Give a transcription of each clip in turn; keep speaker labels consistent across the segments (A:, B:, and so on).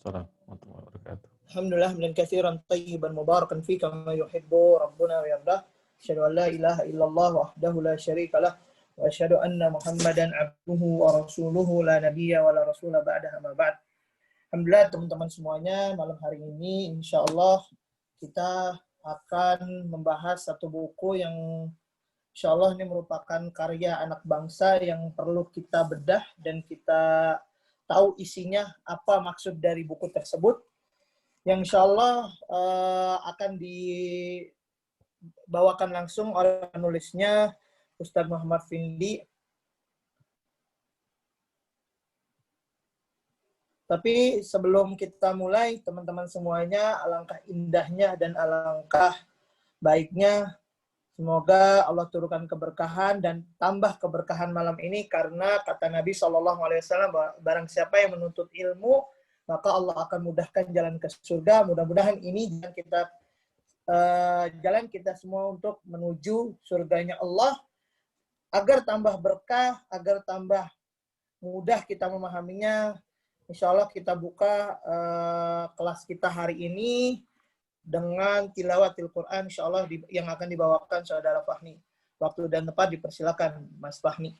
A: Waalaikumsalam warahmatullahi wabarakatuh.
B: Alhamdulillah hamdan katsiran tayyiban mubarakan fi kama yuhibbu rabbuna wa yardah. Asyhadu an la ilaha illallah wahdahu la syarika lah wa asyhadu anna Muhammadan abduhu wa rasuluhu la nabiyya wa la rasula ba'dahu ma ba'd. Alhamdulillah teman-teman semuanya, malam hari ini insyaallah kita akan membahas satu buku yang insyaallah ini merupakan karya anak bangsa yang perlu kita bedah dan kita tahu isinya apa maksud dari buku tersebut, yang insyaallah akan dibawakan langsung oleh penulisnya Ustadz Muhammad Findi. Tapi sebelum kita mulai, teman-teman semuanya, alangkah indahnya dan alangkah baiknya semoga Allah turunkan keberkahan dan tambah keberkahan malam ini, karena kata Nabi SAW, barang siapa yang menuntut ilmu, maka Allah akan mudahkan jalan ke surga. Mudah-mudahan ini jalan kita semua untuk menuju surganya Allah, agar tambah berkah, agar tambah mudah kita memahaminya. Insya Allah kita buka kelas kita hari ini dengan tilawatil Quran, insya Allah yang akan dibawakan Saudara Fahmi. Waktu dan tempat dipersilakan Mas Fahmi.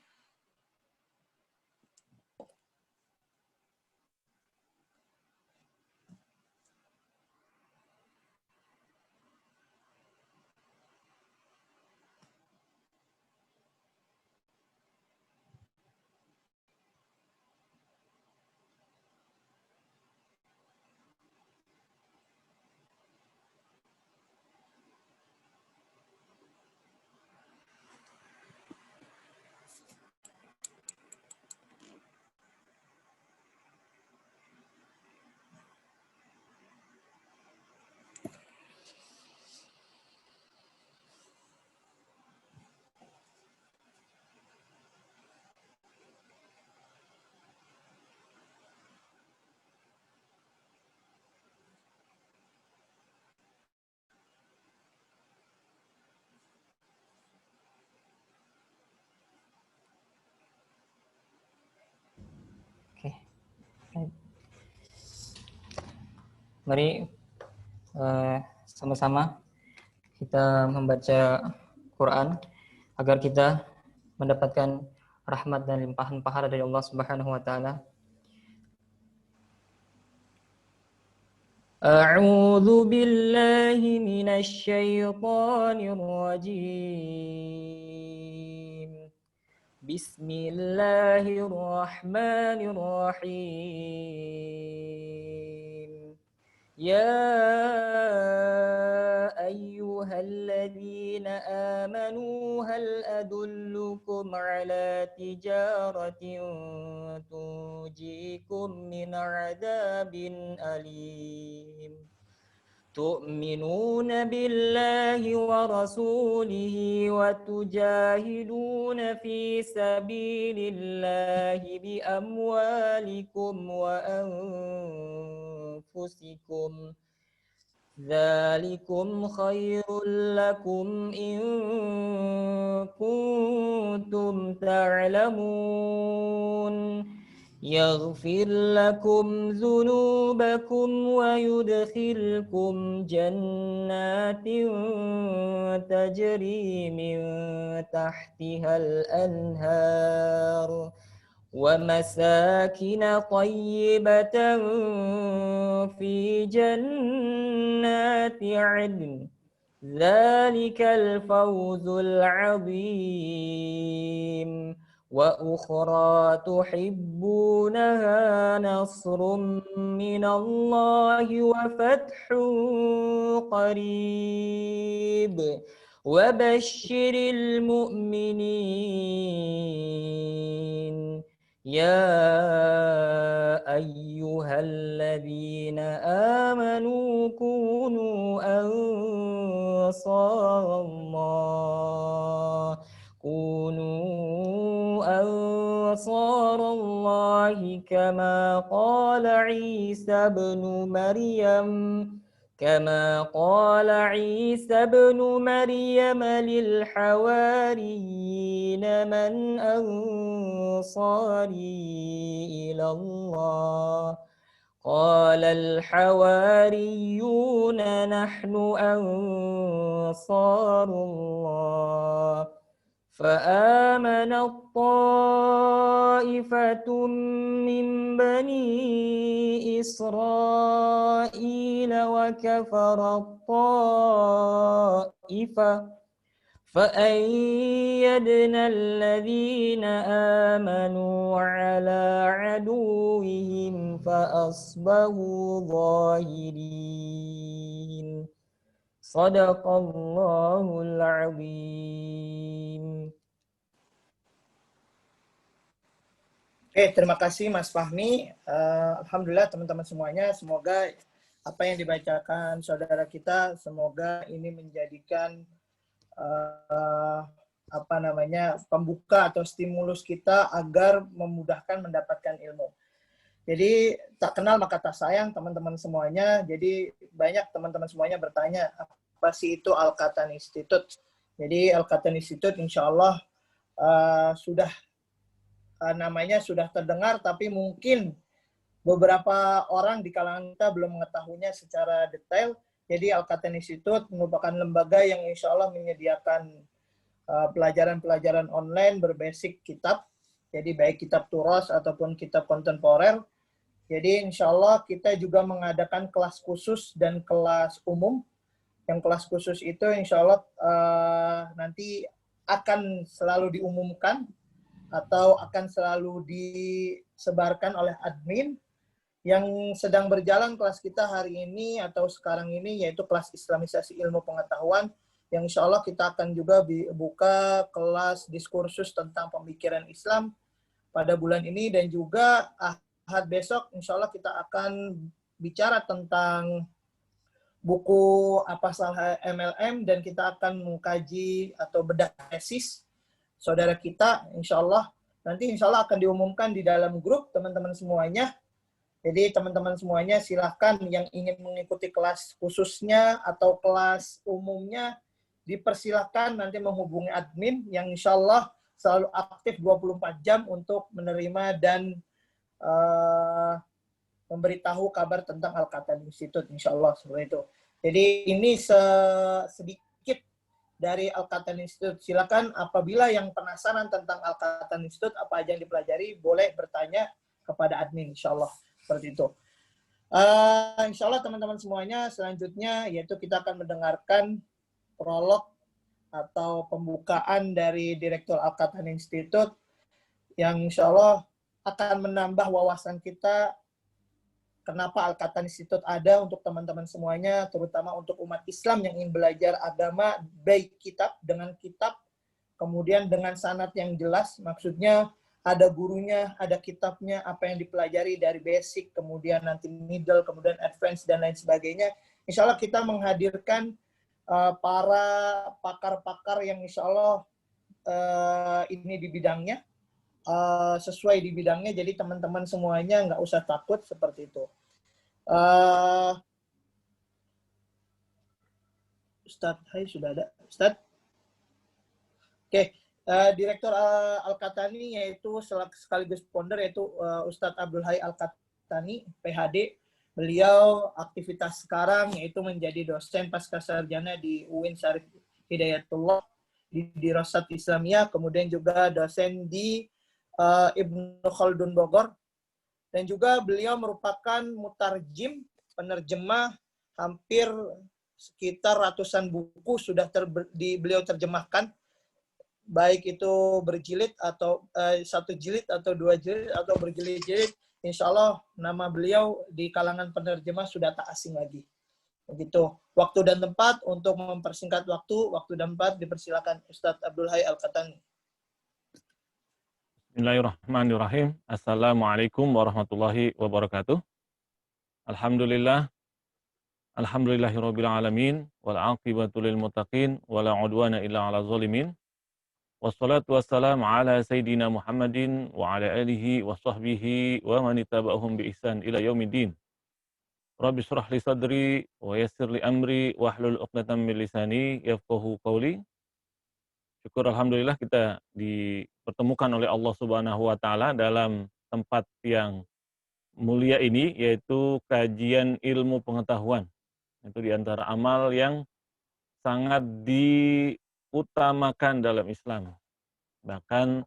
C: Mari sama-sama kita membaca Quran agar kita mendapatkan rahmat dan limpahan pahala dari Allah Subhanahu wa taala. A'udzu billahi minasy syaithanir rajim. Bismillahirrahmanirrahim. يا أيها الذين آمنوا هل أدلكم على تجارة تنجيكم من عذاب أليم تؤمنون بالله ورسوله وتجاهدون في سبيل الله بأموالكم وأنفسكم ذلكم خير لكم إن كنتم تعلمون يغفر لكم ذنوبكم ويدخلكم جنات تجري من تحتها الأنهار ومساكن طيبة في جنات عدن ذلك الفوز العظيم وأخرى تحبونها نصر من الله وفتح قريب وبشر المؤمنين يا أيها الذين آمنوا كونوا أنصار الله أنصار الله كما قال عيسى ابن مريم للحواريين من أنصاري إلى الله قال الحواريون نحن أنصار الله فآمنت طائفة من بني إسرائيل وكفرت طائفة فأيدنا الذين آمنوا على عدوهم فأصبحوا ظاهرين صدق الله العظيم.
B: Oke, terima kasih Mas Fahmi. Alhamdulillah teman-teman semuanya, semoga apa yang dibacakan saudara kita, semoga ini menjadikan pembuka atau stimulus kita agar memudahkan mendapatkan ilmu. Jadi tak kenal maka tak sayang teman-teman semuanya. Jadi banyak teman-teman semuanya bertanya apa sih itu Al-Qatan Institute. Jadi Al-Qatan Institute insya Allah sudah namanya sudah terdengar, tapi mungkin beberapa orang di kalangan kita belum mengetahuinya secara detail. Jadi Al-Qatan Institute merupakan lembaga yang insya Allah menyediakan pelajaran-pelajaran online berbasis kitab. Jadi baik kitab turos ataupun kitab kontemporer. Jadi insya Allah kita juga mengadakan kelas khusus dan kelas umum. Yang kelas khusus itu insya Allah nanti akan selalu diumumkan atau akan selalu disebarkan oleh admin. Yang sedang berjalan kelas kita hari ini atau sekarang ini yaitu kelas Islamisasi Ilmu Pengetahuan, yang insya Allah kita akan juga buka kelas diskursus tentang pemikiran Islam pada bulan ini, dan juga Ahad besok insya Allah kita akan bicara tentang buku Apasal MLM, dan kita akan mengkaji atau bedah tesis saudara kita. Insya Allah nanti insya Allah akan diumumkan di dalam grup teman-teman semuanya. Jadi teman-teman semuanya silahkan yang ingin mengikuti kelas khususnya atau kelas umumnya dipersilahkan nanti menghubungi admin yang insya Allah selalu aktif 24 jam untuk menerima dan memberitahu kabar tentang Al-Qatan Institute, insya Allah seperti itu. Jadi ini sedikit dari Al-Qatan Institute. Silakan apabila yang penasaran tentang Al-Qatan Institute, apa aja yang dipelajari, boleh bertanya kepada admin, insya Allah seperti itu. Insya Allah teman-teman semuanya, selanjutnya yaitu kita akan mendengarkan prolog atau pembukaan dari Direktur Al-Qatan Institute yang insya Allah akan menambah wawasan kita kenapa Al-Qatan Institute ada untuk teman-teman semuanya, terutama untuk umat Islam yang ingin belajar agama baik kitab dengan kitab, kemudian dengan sanad yang jelas, maksudnya ada gurunya, ada kitabnya, apa yang dipelajari dari basic, kemudian nanti middle, kemudian advance, dan lain sebagainya. Insya Allah kita menghadirkan para pakar-pakar yang insya Allah ini di bidangnya, sesuai di bidangnya, jadi teman-teman semuanya nggak usah takut seperti itu. Ustadz, hai sudah ada Ustadz? Oke. Direktur Al-Qatani yaitu sekaligus founder yaitu Ustadz Abdul Hai Al-Qatani, PhD. Beliau aktivitas sekarang yaitu menjadi dosen pascasarjana di UIN Syarif Hidayatullah di Dirasat Islamiyah, kemudian juga dosen di Ibnu Khaldun Bogor, dan juga beliau merupakan mutarjim, penerjemah hampir sekitar ratusan buku sudah beliau terjemahkan, baik itu berjilid atau satu jilid atau dua jilid atau berjilid-jilid. Insya Allah nama beliau di kalangan penerjemah sudah tak asing lagi. Begitu. Waktu dan tempat, untuk mempersingkat waktu dan tempat dipersilakan Ustadz Abdul Hai Al-Qatani.
A: Bismillahirrahmanirrahim. Assalamualaikum warahmatullahi wabarakatuh. Alhamdulillah. Alhamdulillahirabbil alamin wal 'aqibatu lil muttaqin wala 'udwana illa 'alal zalimin. Wassalatu wassalamu ala sayyidina Muhammadin wa ala alihi wa sahbihi wa man ittaba'ahum bi ihsan ila yaumiddin. Rabbi shrah li sadri wa yassir li amri wahlul 'uqdatam min lisani yafqahu qawli. Syukur alhamdulillah kita dipertemukan oleh Allah Subhanahu wa taala dalam tempat yang mulia ini, yaitu kajian ilmu pengetahuan. Itu di antara amal yang sangat diutamakan dalam Islam. Bahkan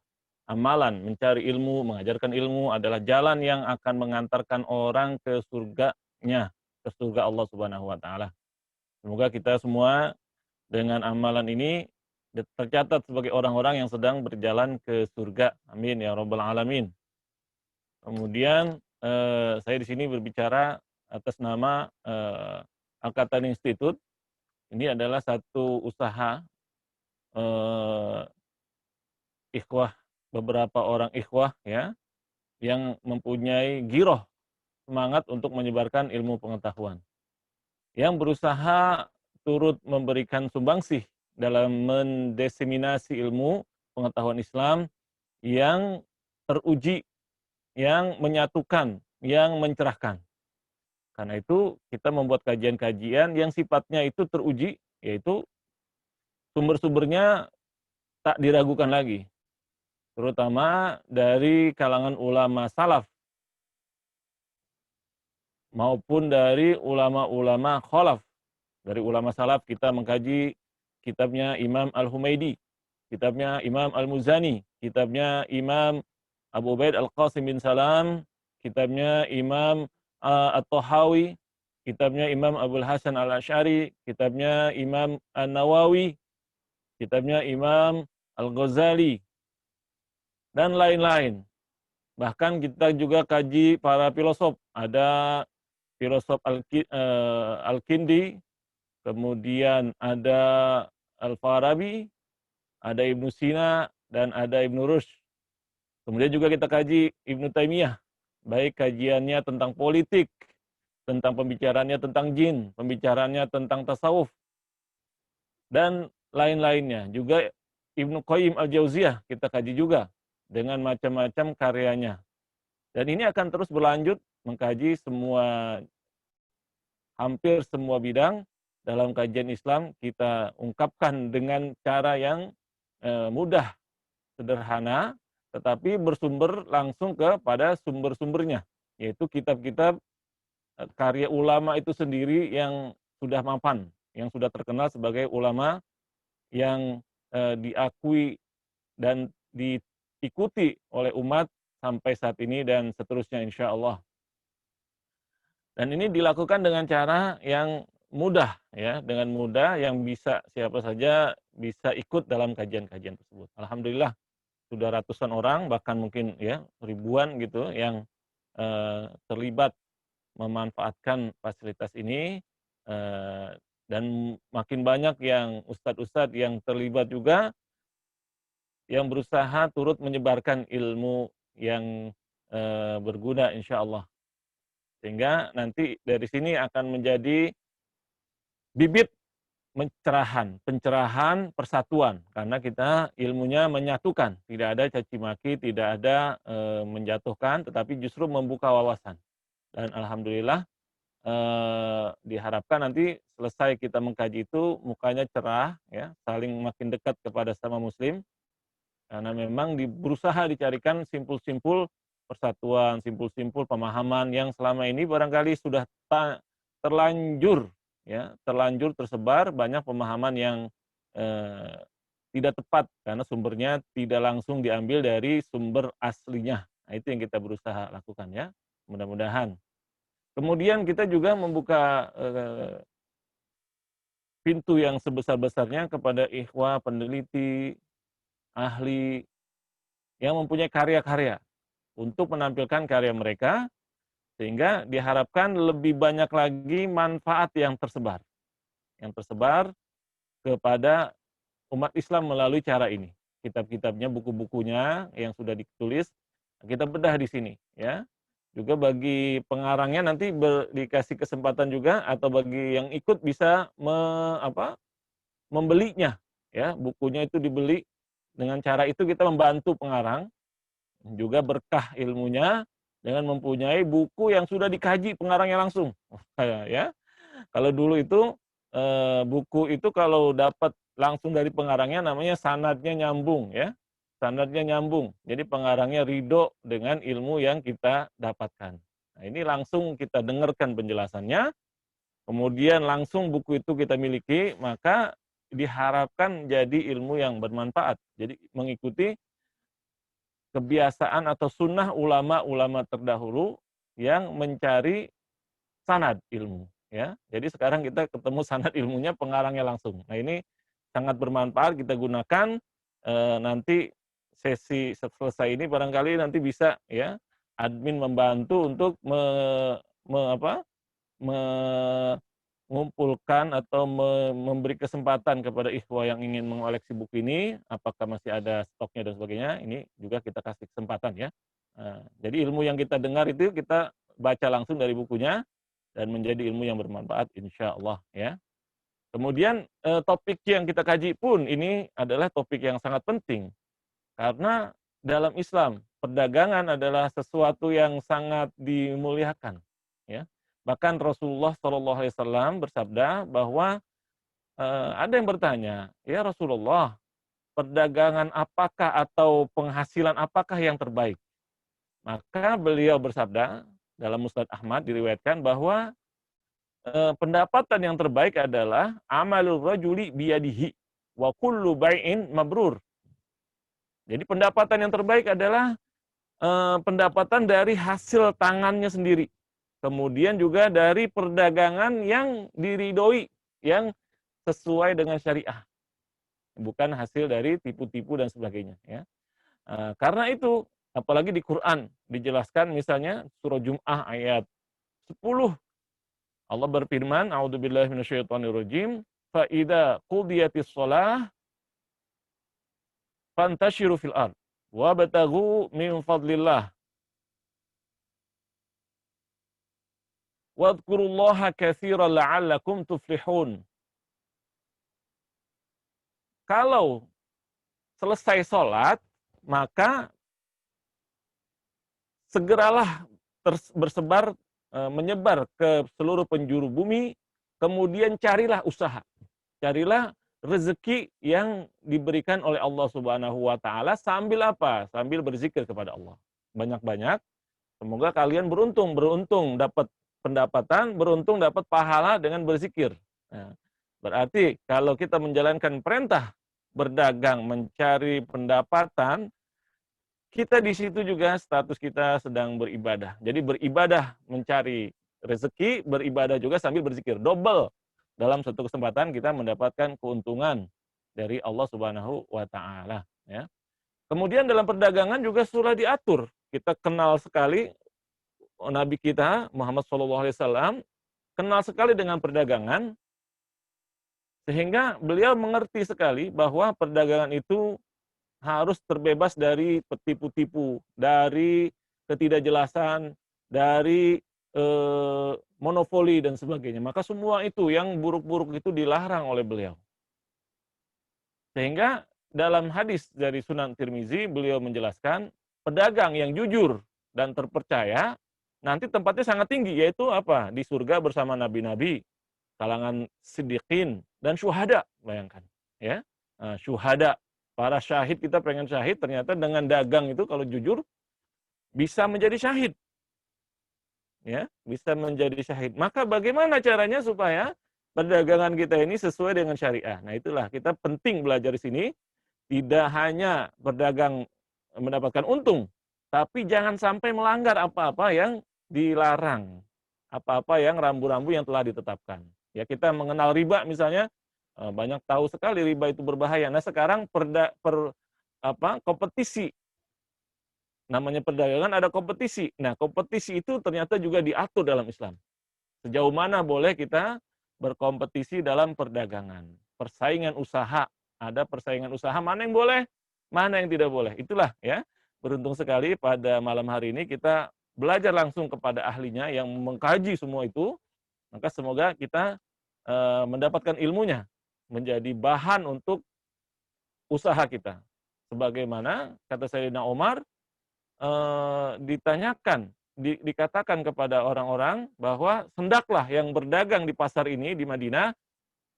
A: amalan mencari ilmu, mengajarkan ilmu adalah jalan yang akan mengantarkan orang ke surganya, ke surga Allah Subhanahu wa taala. Semoga kita semua dengan amalan ini tercatat sebagai orang-orang yang sedang berjalan ke surga. Amin ya rabbal alamin. Kemudian saya di sini berbicara atas nama Al-Qatan Institute. Ini adalah satu usaha ikhwah, beberapa orang ikhwah ya, yang mempunyai giroh, semangat untuk menyebarkan ilmu pengetahuan. Yang berusaha turut memberikan sumbangsih dalam mendiseminasi ilmu pengetahuan Islam yang teruji, yang menyatukan, yang mencerahkan. Karena itu kita membuat kajian-kajian yang sifatnya itu teruji, yaitu sumber-sumbernya tak diragukan lagi, terutama dari kalangan ulama salaf maupun dari ulama-ulama khalaf. Dari ulama salaf kita mengkaji kitabnya Imam Al-Humaidi, kitabnya Imam Al-Muzani, kitabnya Imam Abu Ubaid Al-Qasim bin Salam, kitabnya Imam At-Tahawi, kitabnya Imam Abul Hasan Al-Asy'ari, kitabnya Imam An-Nawawi, kitabnya Imam Al-Ghazali, dan lain-lain. Bahkan kita juga kaji para filosof. Ada filosof Al-Kindi, kemudian ada Al-Farabi, ada Ibnu Sina, dan ada Ibnu Rushd. Kemudian juga kita kaji Ibnu Taimiyah, baik kajiannya tentang politik, tentang pembicaraannya tentang jin, pembicaraannya tentang tasawuf, dan lain-lainnya. Juga Ibnu Qayyim Al-Jauziyah kita kaji juga dengan macam-macam karyanya. Dan ini akan terus berlanjut mengkaji hampir semua bidang dalam kajian Islam. Kita ungkapkan dengan cara yang mudah, sederhana, tetapi bersumber langsung kepada sumber-sumbernya, yaitu kitab-kitab karya ulama itu sendiri yang sudah mapan, yang sudah terkenal sebagai ulama yang diakui dan diikuti oleh umat sampai saat ini dan seterusnya insya Allah. Dan ini dilakukan dengan cara yang mudah, ya, dengan mudah yang bisa siapa saja bisa ikut dalam kajian-kajian tersebut. Alhamdulillah sudah ratusan orang, bahkan mungkin ya ribuan gitu yang terlibat memanfaatkan fasilitas ini, dan makin banyak yang ustadz-ustadz yang terlibat juga yang berusaha turut menyebarkan ilmu yang berguna insya Allah. Sehingga nanti dari sini akan menjadi bibit pencerahan persatuan, karena kita ilmunya menyatukan, tidak ada caci maki, tidak ada menjatuhkan, tetapi justru membuka wawasan. Dan alhamdulillah diharapkan nanti selesai kita mengkaji itu mukanya cerah, ya, saling makin dekat kepada sama muslim, karena memang berusaha dicarikan simpul-simpul persatuan, simpul-simpul pemahaman yang selama ini barangkali sudah terlanjur tersebar banyak pemahaman yang tidak tepat karena sumbernya tidak langsung diambil dari sumber aslinya. Nah, itu yang kita berusaha lakukan ya, mudah-mudahan. Kemudian kita juga membuka pintu yang sebesar-besarnya kepada ikhwah, peneliti, ahli yang mempunyai karya-karya untuk menampilkan karya mereka, sehingga diharapkan lebih banyak lagi manfaat yang tersebar kepada umat Islam melalui cara ini. Kitab-kitabnya, buku-bukunya yang sudah ditulis, kita bedah di sini, ya. Juga bagi pengarangnya nanti dikasih kesempatan juga, atau bagi yang ikut bisa membelinya, ya, bukunya itu dibeli. Dengan cara itu kita membantu pengarang, juga berkah ilmunya dengan mempunyai buku yang sudah dikaji pengarangnya langsung. Ya, kalau dulu itu buku itu kalau dapat langsung dari pengarangnya namanya sanadnya nyambung, ya, sanadnya nyambung. Jadi pengarangnya ridho dengan ilmu yang kita dapatkan. Nah, ini langsung kita dengarkan penjelasannya, kemudian langsung buku itu kita miliki, maka diharapkan jadi ilmu yang bermanfaat. Jadi mengikuti kebiasaan atau sunnah ulama-ulama terdahulu yang mencari sanad ilmu. Ya, jadi sekarang kita ketemu sanad ilmunya, pengarangnya langsung. Nah, ini sangat bermanfaat kita gunakan. Nanti sesi selesai ini barangkali nanti bisa ya admin membantu untuk mengumpulkan atau memberi kesempatan kepada ikhwah yang ingin mengoleksi buku ini, apakah masih ada stoknya dan sebagainya, ini juga kita kasih kesempatan ya. Jadi ilmu yang kita dengar itu kita baca langsung dari bukunya dan menjadi ilmu yang bermanfaat insya Allah ya. Kemudian topik yang kita kaji pun ini adalah topik yang sangat penting karena dalam Islam perdagangan adalah sesuatu yang sangat dimuliakan ya. Bahkan Rasulullah SAW bersabda bahwa ada yang bertanya, ya Rasulullah, perdagangan apakah atau penghasilan apakah yang terbaik? Maka beliau bersabda dalam Musnad Ahmad diriwayatkan bahwa pendapatan yang terbaik adalah amalul rajuli biyadihi wa kullu bai'in mabrur. Jadi pendapatan yang terbaik adalah pendapatan dari hasil tangannya sendiri. Kemudian juga dari perdagangan yang diridhoi, yang sesuai dengan syariah. Bukan hasil dari tipu-tipu dan sebagainya. Ya. Karena itu, apalagi di Quran, dijelaskan misalnya surah Jum'ah ayat 10. Allah berfirman, A'udzubillahi minasyaitonirrajim, fa idza qudiyatis shalah fantashiru fil ard wabtaghu min fadlillah wadhkurullaha katsiran la'allakum tuflihun. Kalau selesai sholat, maka segeralah bersebar, menyebar ke seluruh penjuru bumi, kemudian carilah usaha. Carilah rezeki yang diberikan oleh Allah Subhanahu wa taala sambil apa? Sambil berzikir kepada Allah. Banyak-banyak. Semoga kalian beruntung dapat pendapatan, beruntung dapat pahala dengan berzikir. Nah, berarti kalau kita menjalankan perintah berdagang, mencari pendapatan, kita di situ juga status kita sedang beribadah. Jadi beribadah mencari rezeki, beribadah juga sambil berzikir. Double. Dalam satu kesempatan kita mendapatkan keuntungan dari Allah Subhanahu wa taala, ya. Kemudian dalam perdagangan juga sudah diatur. Kita kenal sekali Nabi kita Muhammad SAW kenal sekali dengan perdagangan, sehingga beliau mengerti sekali bahwa perdagangan itu harus terbebas dari tipu-tipu, dari ketidakjelasan, dari monopoli dan sebagainya. Maka semua itu yang buruk-buruk itu dilarang oleh beliau. Sehingga dalam hadis dari Sunan Tirmizi beliau menjelaskan pedagang yang jujur dan terpercaya nanti tempatnya sangat tinggi, yaitu apa? Di surga bersama nabi-nabi, kalangan siddiqin dan syuhada. Bayangkan, ya. Syuhada, para syahid, kita pengen syahid, ternyata dengan dagang itu kalau jujur bisa menjadi syahid. Ya, bisa menjadi syahid. Maka bagaimana caranya supaya perdagangan kita ini sesuai dengan syariah? Nah, itulah kita penting belajar di sini. Tidak hanya berdagang mendapatkan untung, tapi jangan sampai melanggar apa-apa yang dilarang, apa-apa yang rambu-rambu yang telah ditetapkan. Ya, kita mengenal riba misalnya, banyak tahu sekali riba itu berbahaya. Nah, sekarang kompetisi, namanya perdagangan ada kompetisi. Nah, kompetisi itu ternyata juga diatur dalam Islam. Sejauh mana boleh kita berkompetisi dalam perdagangan. Persaingan usaha, ada persaingan usaha, mana yang boleh, mana yang tidak boleh. Itulah ya, beruntung sekali pada malam hari ini kita belajar langsung kepada ahlinya yang mengkaji semua itu. Maka semoga kita mendapatkan ilmunya, menjadi bahan untuk usaha kita. Sebagaimana kata Sayyidina Umar, dikatakan kepada orang-orang bahwa hendaklah yang berdagang di pasar ini di Madinah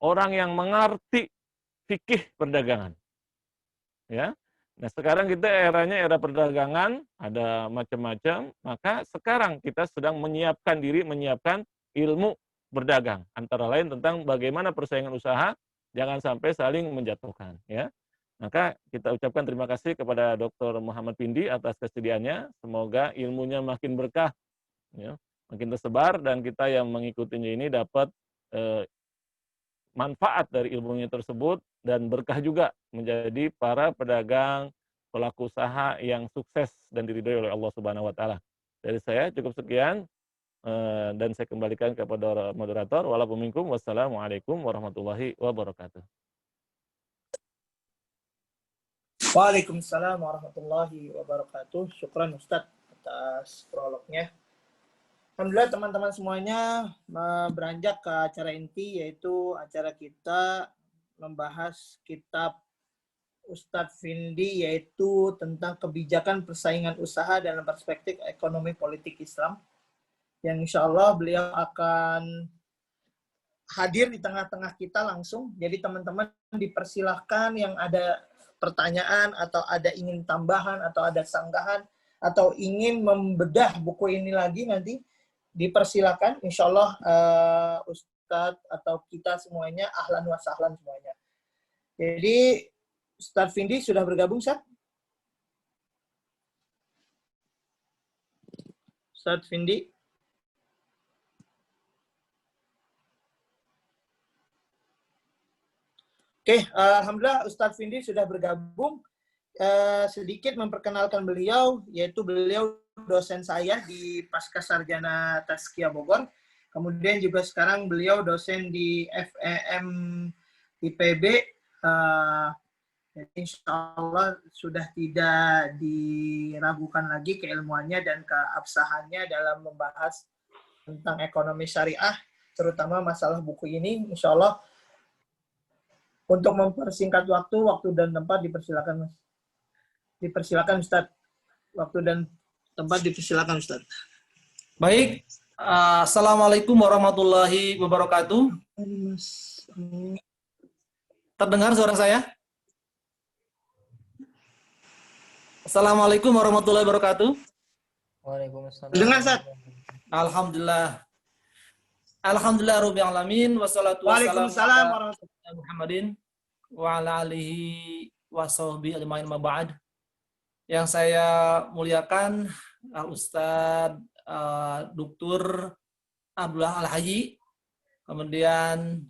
A: orang yang mengerti fikih perdagangan. Ya. Nah, sekarang kita eranya era perdagangan, ada macam-macam, maka sekarang kita sedang menyiapkan diri, menyiapkan ilmu berdagang. Antara lain tentang bagaimana persaingan usaha, jangan sampai saling menjatuhkan. Ya. Maka kita ucapkan terima kasih kepada Dr. Muhammad Pindi atas kesediaannya. Semoga ilmunya makin berkah, ya, makin tersebar, dan kita yang mengikutinya ini dapat manfaat dari ilmunya tersebut dan berkah juga menjadi para pedagang, pelaku usaha yang sukses dan diridhoi oleh Allah Subhanahu wa taala. Dari saya cukup sekian, dan saya kembalikan kepada moderator. Wassalamualaikum warahmatullahi wabarakatuh.
B: Waalaikumsalam warahmatullahi wabarakatuh. Syukran Ustadz atas prolognya. Alhamdulillah teman-teman semuanya, beranjak ke acara inti, yaitu acara kita membahas kitab Ustadz Vindi, yaitu tentang kebijakan persaingan usaha dalam perspektif ekonomi politik Islam, yang insya Allah beliau akan hadir di tengah-tengah kita langsung. Jadi teman-teman dipersilahkan yang ada pertanyaan atau ada ingin tambahan atau ada sanggahan atau ingin membedah buku ini lagi, nanti dipersilakan. Insya Allah Ustadz atau kita semuanya ahlan wa sahlan semuanya. Jadi Ustadz Vindi sudah bergabung, Ustadz? Ustadz Vindi? Oke, alhamdulillah Ustadz Vindi sudah bergabung. Sedikit memperkenalkan beliau, yaitu beliau dosen saya di Pasca Sarjana Tazkiyah Bogor. Kemudian juga sekarang beliau dosen di FEM IPB. Jadi insya Allah sudah tidak diragukan lagi keilmuannya dan keabsahannya dalam membahas tentang ekonomi syariah, terutama masalah buku ini. Insya Allah untuk mempersingkat waktu dan tempat, dipersilakan Mas. Dipersilakan Ustadz. Waktu dan tempat dipersilakan Ustadz.
D: Baik, Assalamualaikum warahmatullahi wabarakatuh. Terdengar suara saya? Assalamualaikum warahmatullahi wabarakatuh.
C: Waalaikumsalam.
B: Dengar, Ustadz.
D: Alhamdulillah. Alhamdulillah rabbil alamin wassalatu wassalamu
B: Waalaikumsalam
D: ala
B: warahmatullahi
D: Muhammadin wa ala alihi wa sahbihi ajmain ma ba'd. Yang saya muliakan Al-Ustadz Dr. Abdullah Al-Haji, kemudian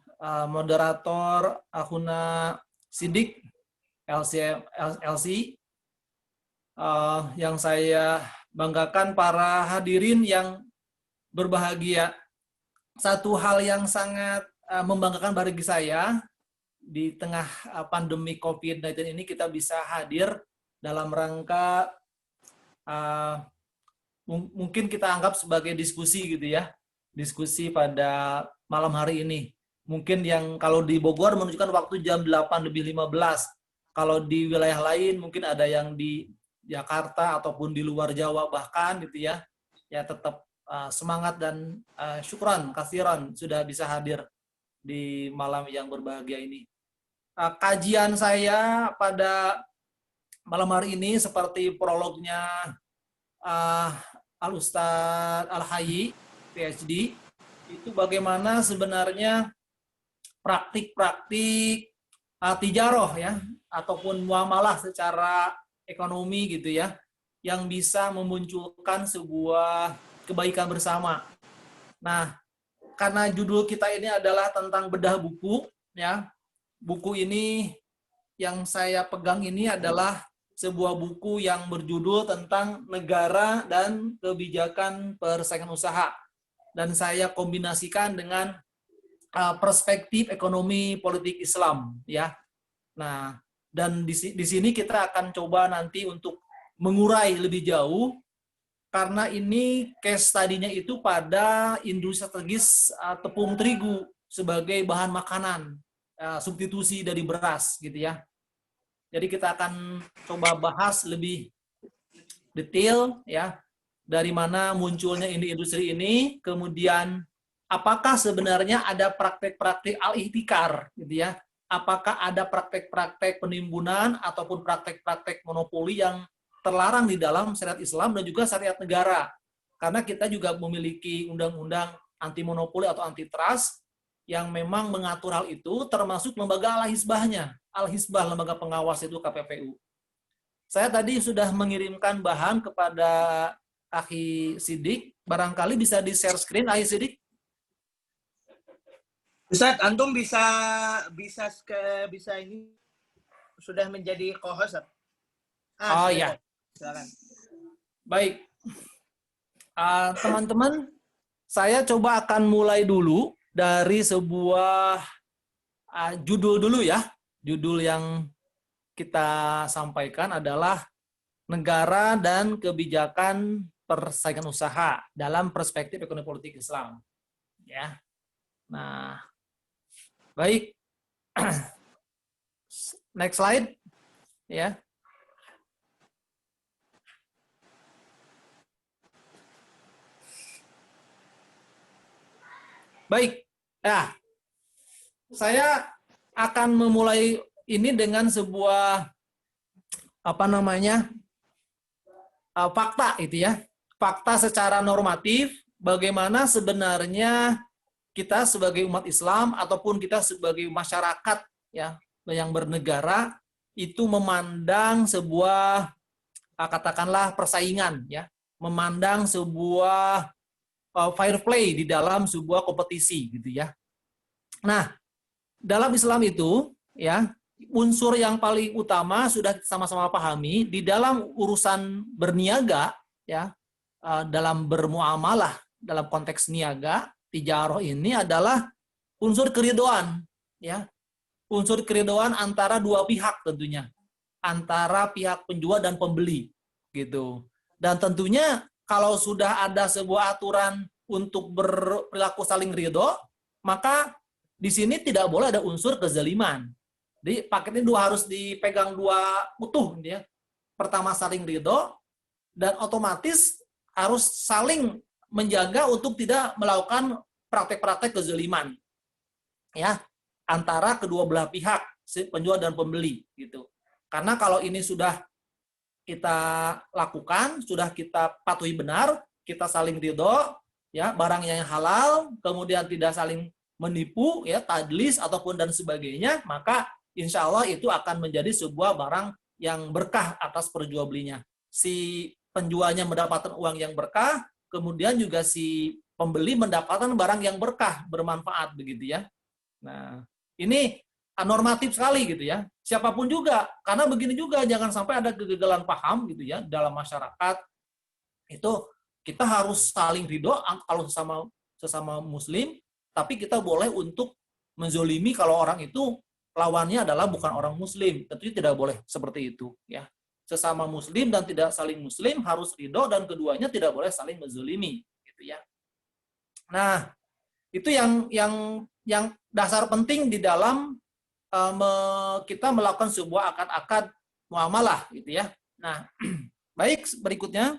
D: moderator Akhuna Sidik LC, yang saya banggakan para hadirin yang berbahagia. Satu hal yang sangat membanggakan bagi saya, di tengah pandemi COVID-19 ini kita bisa hadir dalam rangka mungkin kita anggap sebagai diskusi gitu ya, diskusi pada malam hari ini. Mungkin yang kalau di Bogor menunjukkan waktu jam 8:15. Kalau di wilayah lain mungkin ada yang di Jakarta ataupun di luar Jawa bahkan gitu ya. Ya tetap semangat dan syukran kasiran sudah bisa hadir di malam yang berbahagia ini. Kajian saya pada malam hari ini seperti prolognya Al-Ustadz Al-Hayi, PhD, itu bagaimana sebenarnya praktik-praktik tijaroh ya, ataupun muamalah secara ekonomi gitu ya, yang bisa memunculkan sebuah kebaikan bersama. Nah, karena judul kita ini adalah tentang bedah buku, ya, buku ini yang saya pegang ini adalah sebuah buku yang berjudul tentang negara dan kebijakan persaingan usaha. Dan saya kombinasikan dengan perspektif ekonomi politik Islam, ya. Nah, dan di sini kita akan coba nanti untuk mengurai lebih jauh, karena ini case study-nya itu pada industri strategis tepung terigu sebagai bahan makanan, substitusi dari beras, gitu ya. Jadi kita akan coba bahas lebih detail ya, dari mana munculnya industri ini, kemudian apakah sebenarnya ada praktek-praktek al-ihtikar gitu ya, apakah ada praktek-praktek penimbunan ataupun praktek-praktek monopoli yang terlarang di dalam syariat Islam dan juga syariat negara. Karena kita juga memiliki undang-undang anti monopoli atau antitrust yang memang mengatur hal itu, termasuk lembaga Al-Hisbahnya. Al-Hisbah, lembaga pengawas itu KPPU. Saya tadi sudah mengirimkan bahan kepada Akhi Sidik. Barangkali bisa di-share screen, Akhi Sidik.
B: Ustaz, antum bisa ini sudah menjadi co-host.
D: Oh ya.
B: Silakan.
D: Baik. Teman-teman, saya coba akan mulai dulu dari sebuah judul dulu ya. Judul yang kita sampaikan adalah negara dan kebijakan persaingan usaha dalam perspektif ekonomi politik Islam. Ya. Nah, baik. Next slide. Ya. Baik. Ya. Saya akan memulai ini dengan sebuah fakta itu ya. Fakta secara normatif bagaimana sebenarnya kita sebagai umat Islam ataupun kita sebagai masyarakat ya yang bernegara itu memandang sebuah katakanlah persaingan ya, memandang sebuah fair play di dalam sebuah kompetisi gitu ya. Nah, dalam Islam itu ya unsur yang paling utama sudah sama-sama pahami di dalam urusan berniaga ya, dalam bermuamalah dalam konteks niaga tijarah ini adalah unsur keridhaan ya. Unsur keridhaan antara dua pihak tentunya. Antara pihak penjual dan pembeli gitu. Dan tentunya kalau sudah ada sebuah aturan untuk berperilaku saling ridho, maka di sini tidak boleh ada unsur kezaliman. Jadi paket ini harus dipegang dua utuh ya. Pertama saling ridho dan otomatis harus saling menjaga untuk tidak melakukan praktek-praktek kezaliman ya antara kedua belah pihak, si penjual dan pembeli gitu. Karena kalau ini sudah kita lakukan, sudah kita patuhi benar, kita saling ridho ya, barang yang halal, kemudian tidak saling menipu ya, tadlis ataupun dan sebagainya, maka insya Allah itu akan menjadi sebuah barang yang berkah atas perjual belinya. Si penjualnya mendapatkan uang yang berkah, kemudian juga si pembeli mendapatkan barang yang berkah, bermanfaat begitu ya. Nah, ini normatif sekali gitu ya. Siapapun juga, karena begini juga jangan sampai ada kegagalan paham gitu ya dalam masyarakat. Itu kita harus saling ridho kalau sesama muslim, tapi kita boleh untuk menzolimi kalau orang itu lawannya adalah bukan orang muslim. Tentunya tidak boleh seperti itu ya. Sesama muslim dan tidak saling muslim harus ridho dan keduanya tidak boleh saling menzolimi gitu ya. Nah, itu yang dasar penting di dalam kita melakukan sebuah akad-akad muamalah gitu ya. Nah, baik berikutnya.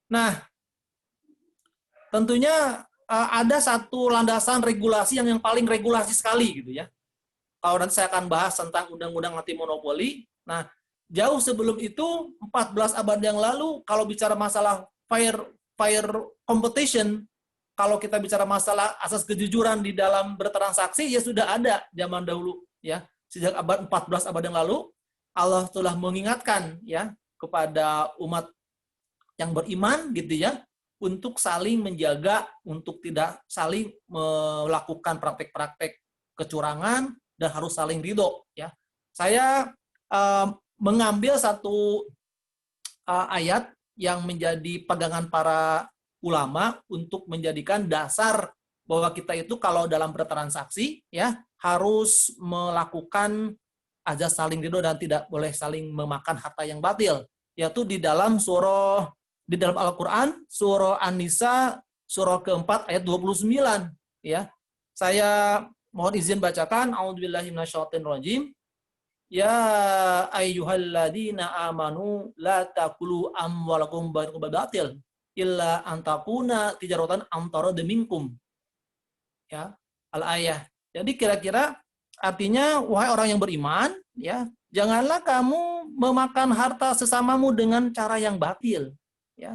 D: Nah, tentunya ada satu landasan regulasi yang paling regulasi sekali gitu ya. Kalau nanti saya akan bahas tentang undang-undang anti monopoli. Nah, jauh sebelum itu 14 abad yang lalu kalau bicara masalah fair competition, kalau kita bicara masalah asas kejujuran di dalam bertransaksi, ya sudah ada zaman dahulu ya. Sejak abad 14 abad yang lalu, Allah telah mengingatkan ya kepada umat yang beriman gitu ya untuk saling menjaga, untuk tidak saling melakukan praktek-praktek kecurangan dan harus saling ridho ya. Saya mengambil satu ayat yang menjadi pegangan para ulama untuk menjadikan dasar bahwa kita itu kalau dalam bertransaksi ya harus melakukan azas saling ridho dan tidak boleh saling memakan harta yang batil, yaitu di dalam Al-Qur'an surah An-Nisa surah keempat ayat 29 ya. Saya mohon izin bacakan, a'udzubillahi minasyaitonirrajim. Ya ayyuhalladzina amanu la taqulu amwalakum bainakum bil batil illa antakuna tijaratan antara minkum. Ya, al-ayah. Jadi kira-kira artinya wahai orang yang beriman, ya, janganlah kamu memakan harta sesamamu dengan cara yang batil, ya.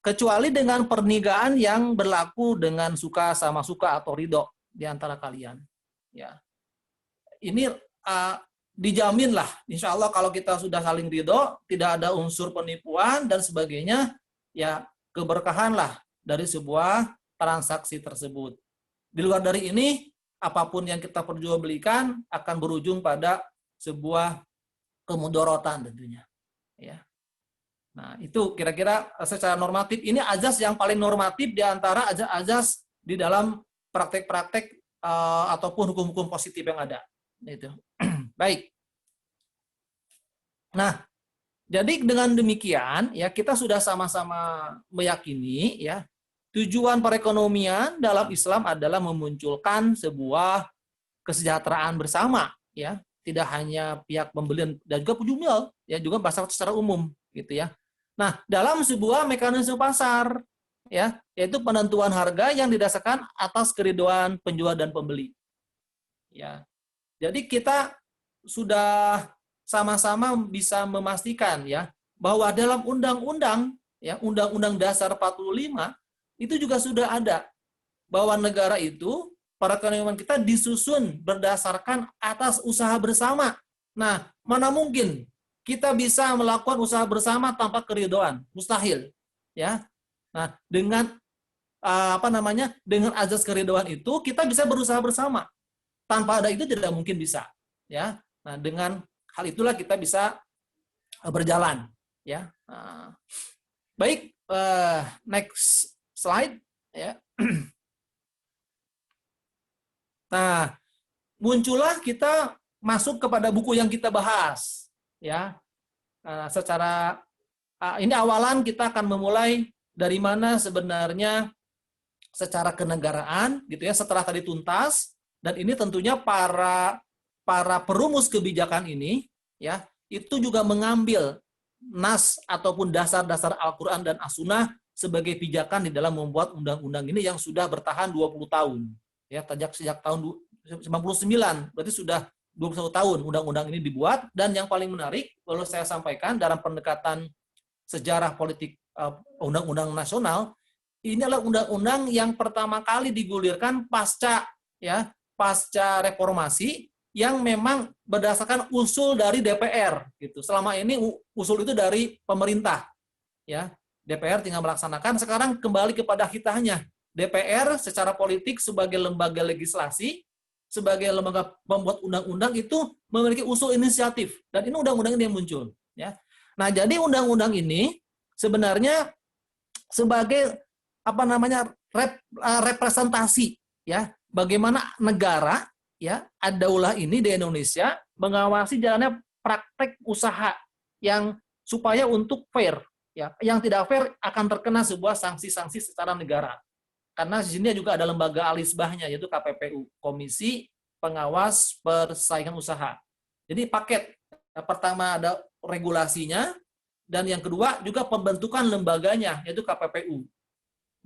D: Kecuali dengan perniagaan yang berlaku dengan suka sama suka atau ridho di antara kalian. Ya. Ini dijamin lah, insya Allah kalau kita sudah saling ridho, tidak ada unsur penipuan dan sebagainya, ya keberkahan lah dari sebuah transaksi tersebut. Di luar dari ini, apapun yang kita perjualbelikan akan berujung pada sebuah kemudorotan tentunya. Ya. Nah, itu kira-kira secara normatif. Ini azas yang paling normatif di antara azas-azas di dalam praktek-praktek ataupun hukum-hukum positif yang ada. Itu. Baik. Nah, jadi dengan demikian ya kita sudah sama-sama meyakini ya tujuan perekonomian dalam Islam adalah memunculkan sebuah kesejahteraan bersama ya, tidak hanya pihak pembeli dan juga penjual ya, juga pasar secara umum gitu ya. Nah, dalam sebuah mekanisme pasar, ya, yaitu penentuan harga yang didasarkan atas keridhaan penjual dan pembeli. Ya, jadi kita sudah sama-sama bisa memastikan ya bahwa dalam undang-undang, ya, Undang-Undang Dasar 45 itu juga sudah ada bahwa negara itu perekonomian kita disusun berdasarkan atas usaha bersama. Nah, mana mungkin kita bisa melakukan usaha bersama tanpa keridhaan, mustahil, ya. Nah, dengan dengan azas keridhaan itu kita bisa berusaha bersama. Tanpa ada itu tidak mungkin bisa, ya. Nah, dengan hal itulah kita bisa berjalan, ya. Nah, baik, next slide, ya. Nah, muncullah kita masuk kepada buku yang kita bahas. Ya, secara ini awalan kita akan memulai dari mana sebenarnya secara kenegaraan gitu ya setelah tadi tuntas, dan ini tentunya para perumus kebijakan ini ya itu juga mengambil nas ataupun dasar-dasar Al-Qur'an dan As-Sunnah sebagai pijakan di dalam membuat undang-undang ini yang sudah bertahan 20 tahun ya, sejak tahun 99 berarti sudah 21 tahun undang-undang ini dibuat. Dan yang paling menarik, kalau saya sampaikan dalam pendekatan sejarah politik undang-undang nasional, ini adalah undang-undang yang pertama kali digulirkan pasca reformasi yang memang berdasarkan usul dari DPR gitu. Selama ini usul itu dari pemerintah. Ya, DPR tinggal melaksanakan, sekarang kembali kepada kitanya. DPR secara politik sebagai lembaga legislasi, sebagai lembaga pembuat undang-undang itu memiliki usul inisiatif, dan ini undang-undang ini yang muncul ya. Nah, jadi undang-undang ini sebenarnya sebagai representasi ya bagaimana negara ya ad-daulah ini di Indonesia mengawasi jalannya praktek usaha yang supaya untuk fair ya, yang tidak fair akan terkena sebuah sanksi-sanksi secara negara. Karena di sini juga ada lembaga alisbahnya, yaitu KPPU, Komisi Pengawas Persaingan Usaha. Jadi paket, pertama ada regulasinya, dan yang kedua juga pembentukan lembaganya, yaitu KPPU.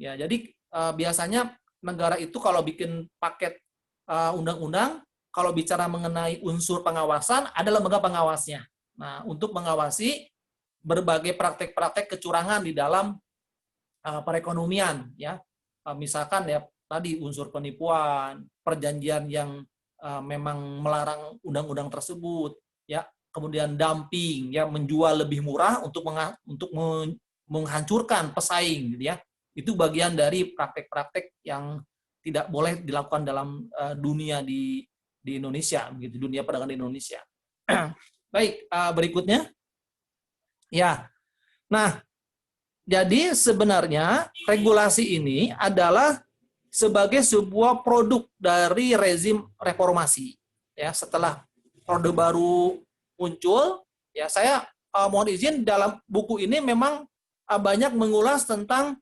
D: Ya, jadi biasanya negara itu kalau bikin paket undang-undang, kalau bicara mengenai unsur pengawasan, ada lembaga pengawasnya. Nah, untuk mengawasi berbagai praktek-praktek kecurangan di dalam perekonomian, ya. Misalkan ya tadi unsur penipuan, perjanjian yang memang melarang undang-undang tersebut, ya, kemudian dumping, ya, menjual lebih murah untuk menghancurkan pesaing, gitu ya. Itu bagian dari praktek-praktek yang tidak boleh dilakukan dalam dunia di Indonesia, begitu, dunia perdagangan di Indonesia. Baik, berikutnya, ya. Nah, jadi sebenarnya regulasi ini adalah sebagai sebuah produk dari rezim reformasi. Ya, setelah Orde Baru muncul, ya saya mohon izin dalam buku ini memang banyak mengulas tentang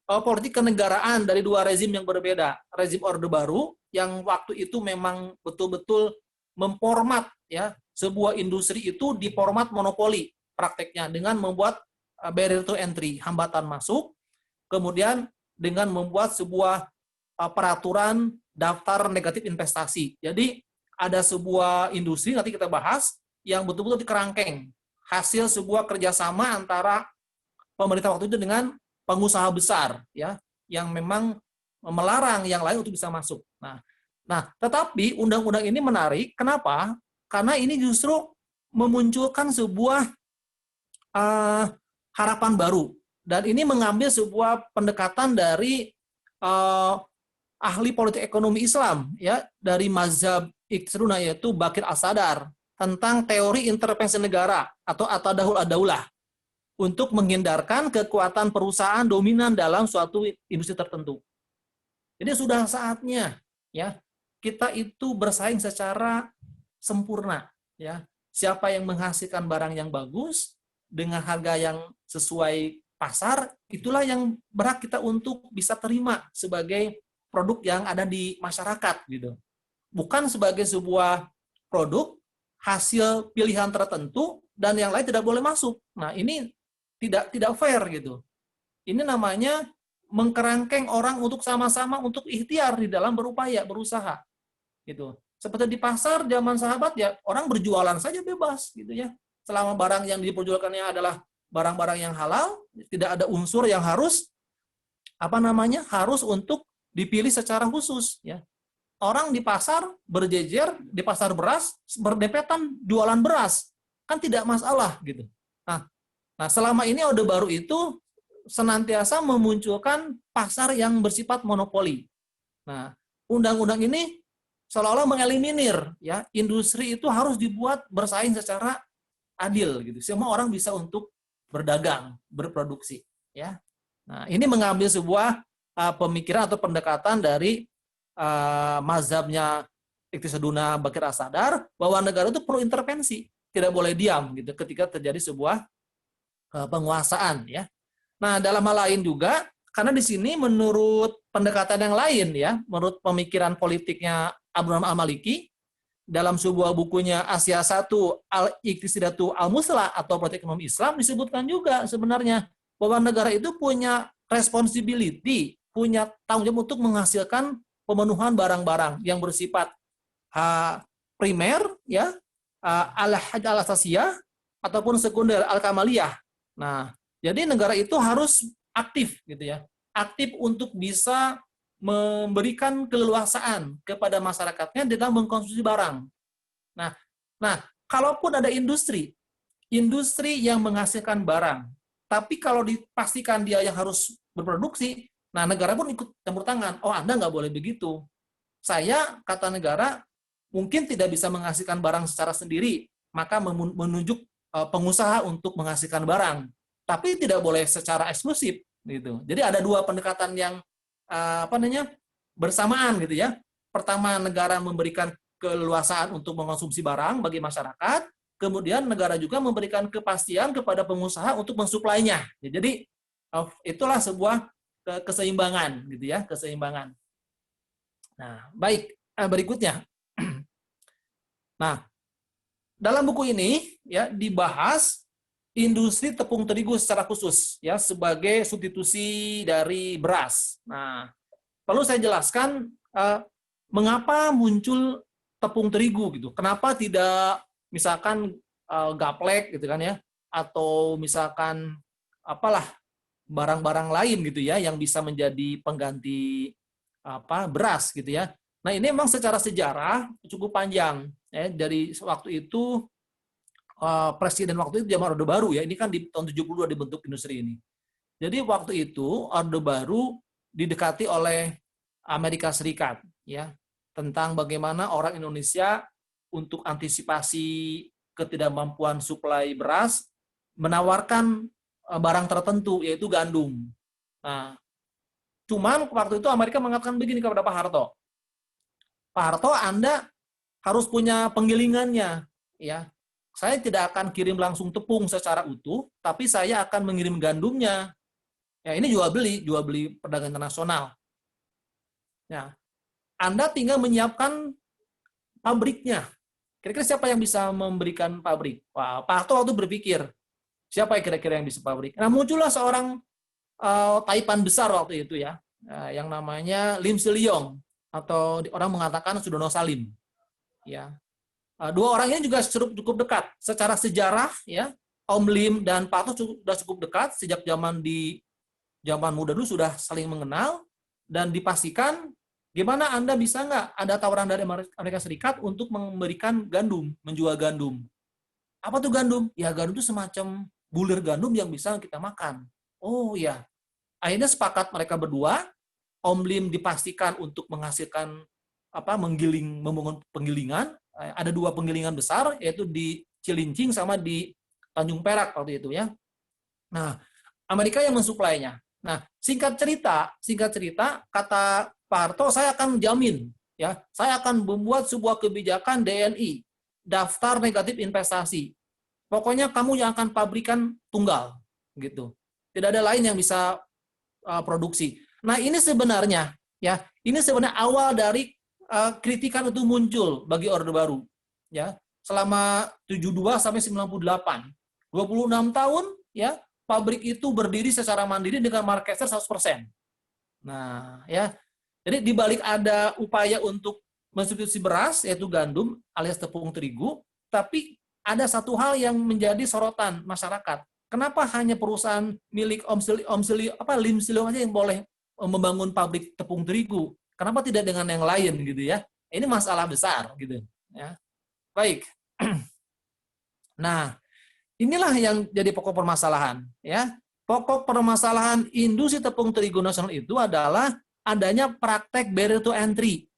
D: politik kenegaraan dari dua rezim yang berbeda. Rezim Orde Baru yang waktu itu memang betul-betul memformat ya sebuah industri itu di format monopoli prakteknya dengan membuat barrier to entry, hambatan masuk, kemudian dengan membuat sebuah peraturan daftar negatif investasi. Jadi ada sebuah industri, nanti kita bahas, yang betul-betul dikerangkeng. Hasil sebuah kerjasama antara pemerintah waktu itu dengan pengusaha besar, ya, yang memang melarang yang lain untuk bisa masuk. Nah, tetapi undang-undang ini menarik. Kenapa? Karena ini justru memunculkan sebuah harapan baru, dan ini mengambil sebuah pendekatan dari ahli politik ekonomi Islam, ya, dari mazhab Iqtisaduna, yaitu Bakir As-Sadar, tentang teori intervensi negara atau at-tadahul ad-daulah untuk menghindarkan kekuatan perusahaan dominan dalam suatu industri tertentu. Jadi sudah saatnya, ya, kita itu bersaing secara sempurna, ya. Siapa yang menghasilkan barang yang bagus dengan harga yang sesuai pasar, itulah yang berhak kita untuk bisa terima sebagai produk yang ada di masyarakat, gitu. Bukan sebagai sebuah produk hasil pilihan tertentu dan yang lain tidak boleh masuk. Nah, ini tidak fair, gitu. Ini namanya mengkerangkeng orang untuk sama-sama untuk ikhtiar di dalam berupaya, berusaha, gitu. Seperti di pasar zaman sahabat, ya, orang berjualan saja bebas, gitu ya. Selama barang yang diperjualkannya adalah barang-barang yang halal, tidak ada unsur yang harus harus untuk dipilih secara khusus, ya. Orang di pasar berjejer, di pasar beras berdempetan jualan beras, kan tidak masalah, gitu. Nah, selama ini Orde Baru itu senantiasa memunculkan pasar yang bersifat monopoli. Nah, undang-undang ini seolah-olah mengeliminir, ya, industri itu harus dibuat bersaing secara adil, gitu. Semua orang bisa untuk berdagang, berproduksi, ya. Nah, ini mengambil sebuah pemikiran atau pendekatan dari mazhabnya Iqtisaduna Bakir As-Sadar, bahwa negara itu perlu intervensi, tidak boleh diam, gitu, ketika terjadi sebuah penguasaan, ya. Nah, dalam hal lain juga, karena di sini menurut pendekatan yang lain, ya, menurut pemikiran politiknya Abdurrahman Al-Maliki, dalam sebuah bukunya Asia 1 Al-Iqtisadatu Al-Muslah atau Politik Ekonomi Islam, disebutkan juga sebenarnya bahwa negara itu punya responsibility, punya tanggung jawab untuk menghasilkan pemenuhan barang-barang yang bersifat primer, ya, al-haj al-asasiyah, ataupun sekunder al-kamaliyah. Nah, jadi negara itu harus aktif, gitu ya, aktif untuk bisa memberikan keleluasaan kepada masyarakatnya dalam mengkonsumsi barang. Nah, kalaupun ada industri yang menghasilkan barang, tapi kalau dipastikan dia yang harus berproduksi, nah, negara pun ikut campur tangan. Oh, Anda nggak boleh begitu. Saya, kata negara, mungkin tidak bisa menghasilkan barang secara sendiri, maka menunjuk pengusaha untuk menghasilkan barang. Tapi tidak boleh secara eksklusif, gitu. Jadi ada dua pendekatan yang bersamaan, gitu ya. Pertama, negara memberikan keleluasaan untuk mengkonsumsi barang bagi masyarakat, kemudian negara juga memberikan kepastian kepada pengusaha untuk mensuplainya. Jadi itulah sebuah keseimbangan, gitu ya, keseimbangan. Nah, baik, berikutnya. Nah, dalam buku ini, ya, dibahas industri tepung terigu secara khusus, ya, sebagai substitusi dari beras. Nah, perlu saya jelaskan mengapa muncul tepung terigu, gitu. Kenapa tidak misalkan gaplek, gitu kan, ya, atau misalkan apalah barang-barang lain, gitu ya, yang bisa menjadi pengganti beras, gitu ya. Nah, ini memang secara sejarah cukup panjang, ya. Dari waktu itu presiden waktu itu zaman Orde Baru, ya, ini kan di tahun 72 dibentuk industri ini. Jadi waktu itu Orde Baru didekati oleh Amerika Serikat, ya, tentang bagaimana orang Indonesia untuk antisipasi ketidakmampuan suplai beras menawarkan barang tertentu, yaitu gandum. Nah, cuman waktu itu Amerika mengatakan begini kepada Pak Harto. Pak Harto, Anda harus punya penggilingannya, ya. Saya tidak akan kirim langsung tepung secara utuh, tapi saya akan mengirim gandumnya. Ya, ini jual beli perdagangan internasional. Ya, Anda tinggal menyiapkan pabriknya. Kira-kira siapa yang bisa memberikan pabrik? Wah, Pak Harto waktu berpikir, siapa kira-kira yang bisa pabrik? Nah, muncullah seorang taipan besar waktu itu, ya, yang namanya Lim Siliong, atau orang mengatakan Sudono Salim. Ya, dua orang ini juga cukup dekat secara sejarah. Ya, Om Lim dan Pak Harto sudah cukup dekat sejak zaman muda dulu, sudah saling mengenal, dan dipastikan gimana Anda bisa nggak ada tawaran dari Amerika Serikat untuk memberikan gandum, menjual gandum. Apa tuh gandum? Ya, gandum itu semacam bulir gandum yang bisa kita makan. Oh ya, akhirnya sepakat mereka berdua. Om Lim dipastikan untuk menghasilkan membangun penggilingan. Ada 2 penggilingan besar, yaitu di Cilincing sama di Tanjung Perak waktu itu ya. Nah, Amerika yang mensuplainya. Nah, singkat cerita kata Pak Harto, saya akan jamin ya, saya akan membuat sebuah kebijakan DNI, daftar negatif investasi. Pokoknya kamu yang akan pabrikan tunggal gitu. Tidak ada lain yang bisa produksi. Nah, ini sebenarnya awal dari kritikan itu muncul bagi Orde Baru ya. Selama 72 sampai 98. 26 tahun ya, pabrik itu berdiri secara mandiri dengan market share 100%. Nah, ya. Jadi dibalik ada upaya untuk mensubstitusi beras, yaitu gandum alias tepung terigu, tapi ada satu hal yang menjadi sorotan masyarakat. Kenapa hanya perusahaan milik Lim Siliong aja yang boleh membangun pabrik tepung terigu? Kenapa tidak dengan yang lain gitu ya? Ini masalah besar gitu ya. Baik. Nah, inilah yang jadi pokok permasalahan ya. Pokok permasalahan industri tepung terigu nasional itu adalah adanya praktek barrier to entry.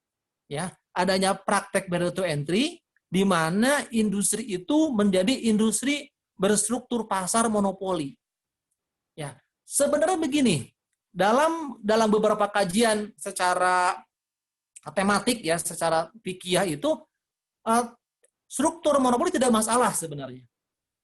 D: Ya, adanya praktek barrier to entry di mana industri itu menjadi industri berstruktur pasar monopoli. Ya, sebenarnya begini, dalam beberapa kajian secara tematik ya, secara fikih itu struktur monopoli tidak masalah sebenarnya.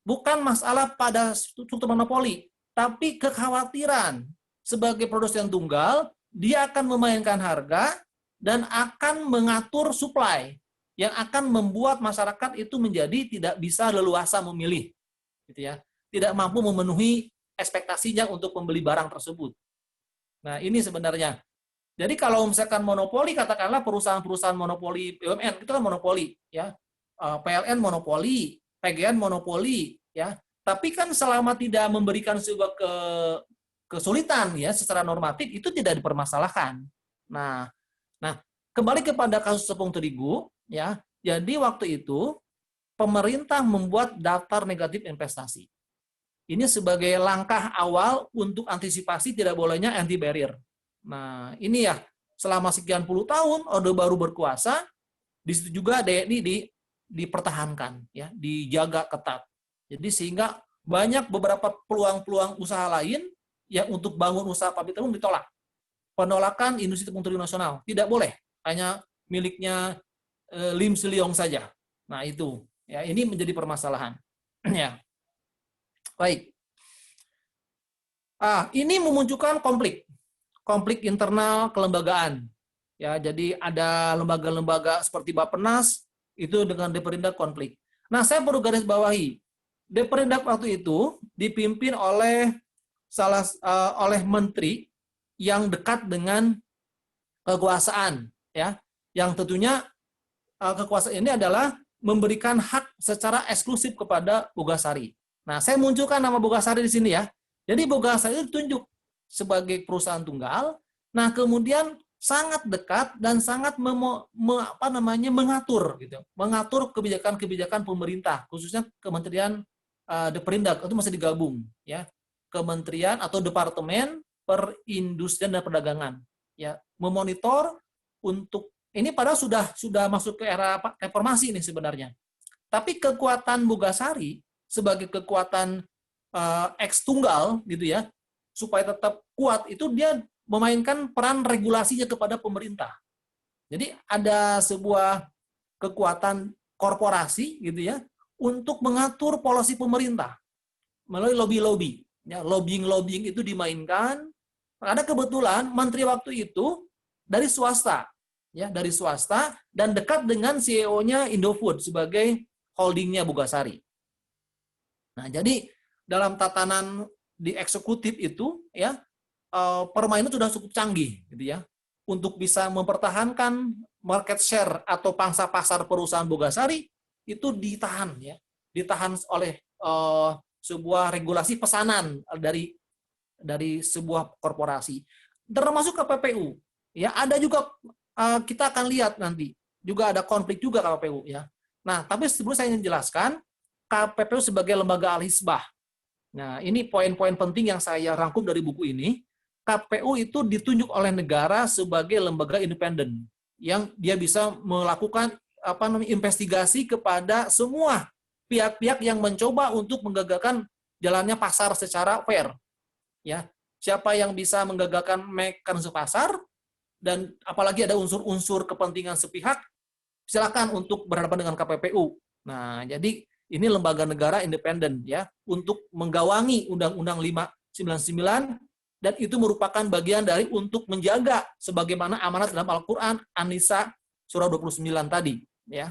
D: Bukan masalah pada struktur monopoli, tapi kekhawatiran sebagai produsen tunggal, dia akan memainkan harga dan akan mengatur supply yang akan membuat masyarakat itu menjadi tidak bisa leluasa memilih, gitu ya. Tidak mampu memenuhi ekspektasinya untuk membeli barang tersebut. Nah, ini sebenarnya. Jadi kalau misalkan monopoli, katakanlah perusahaan-perusahaan monopoli BUMN, itu kan monopoli, ya. PLN monopoli, PGN monopoli, ya. Tapi kan selama tidak memberikan sebuah kesulitan ya secara normatif, itu tidak dipermasalahkan. Nah, kembali kepada kasus tepung terigu, ya. Jadi waktu itu pemerintah membuat daftar negatif investasi. Ini sebagai langkah awal untuk antisipasi tidak bolehnya anti barrier. Nah, ini ya selama sekian puluh tahun Orde Baru berkuasa, di situ juga DNI dipertahankan, ya, dijaga ketat. Jadi sehingga banyak beberapa peluang-peluang usaha lain yang untuk bangun usaha pabrik tepung ditolak. Penolakan industri tepung terigu nasional tidak boleh, hanya miliknya Lim Siliong saja. Nah itu, ya ini menjadi permasalahan. Ya, baik. Ini memunculkan konflik internal kelembagaan. Ya, jadi ada lembaga-lembaga seperti Bappenas itu dengan Deperindak konflik. Nah, saya perlu garis bawahi, Deperindak waktu itu dipimpin oleh oleh menteri yang dekat dengan kekuasaan, ya, yang tentunya kekuasaan ini adalah memberikan hak secara eksklusif kepada Bogasari. Nah, saya munculkan nama Bogasari di sini ya. Jadi Bogasari itu ditunjuk sebagai perusahaan tunggal. Nah, kemudian sangat dekat dan sangat mengatur gitu, mengatur kebijakan-kebijakan pemerintah, khususnya Kementerian Deperindak itu masih digabung, ya, kementerian atau departemen perindustrian dan perdagangan, ya, memonitor untuk ini padahal sudah masuk ke era reformasi ini sebenarnya. Tapi kekuatan Bogasari sebagai kekuatan eks tunggal gitu ya, supaya tetap kuat itu dia memainkan peran regulasinya kepada pemerintah. Jadi ada sebuah kekuatan korporasi gitu ya untuk mengatur polisi pemerintah melalui lobby-lobby. Ya, lobbying itu dimainkan. Ada kebetulan menteri waktu itu dari swasta, ya, dari swasta dan dekat dengan CEO-nya Indofood sebagai holdingnya Bogasari. Nah, jadi dalam tatanan di eksekutif itu, ya, permainan sudah cukup canggih gitu ya untuk bisa mempertahankan market share atau pangsa pasar perusahaan Bogasari itu ditahan ya, ditahan oleh sebuah regulasi pesanan dari sebuah korporasi, termasuk KPPU ya. Ada juga kita akan lihat nanti juga ada konflik juga KPPU ya. Nah, tapi sebelum saya ingin jelaskan KPPU sebagai lembaga al-hisbah. Nah, ini poin-poin penting yang saya rangkum dari buku ini. KPU itu ditunjuk oleh negara sebagai lembaga independen yang dia bisa melakukan investigasi kepada semua pihak-pihak yang mencoba untuk menggagalkan jalannya pasar secara fair. Ya, siapa yang bisa menggagalkan mekanisme pasar dan apalagi ada unsur-unsur kepentingan sepihak, silakan untuk berhadapan dengan KPPU. Nah, jadi ini lembaga negara independen ya untuk menggawangi Undang-Undang 599 dan itu merupakan bagian dari untuk menjaga sebagaimana amanat dalam Al-Qur'an An-Nisa surah 29 tadi ya.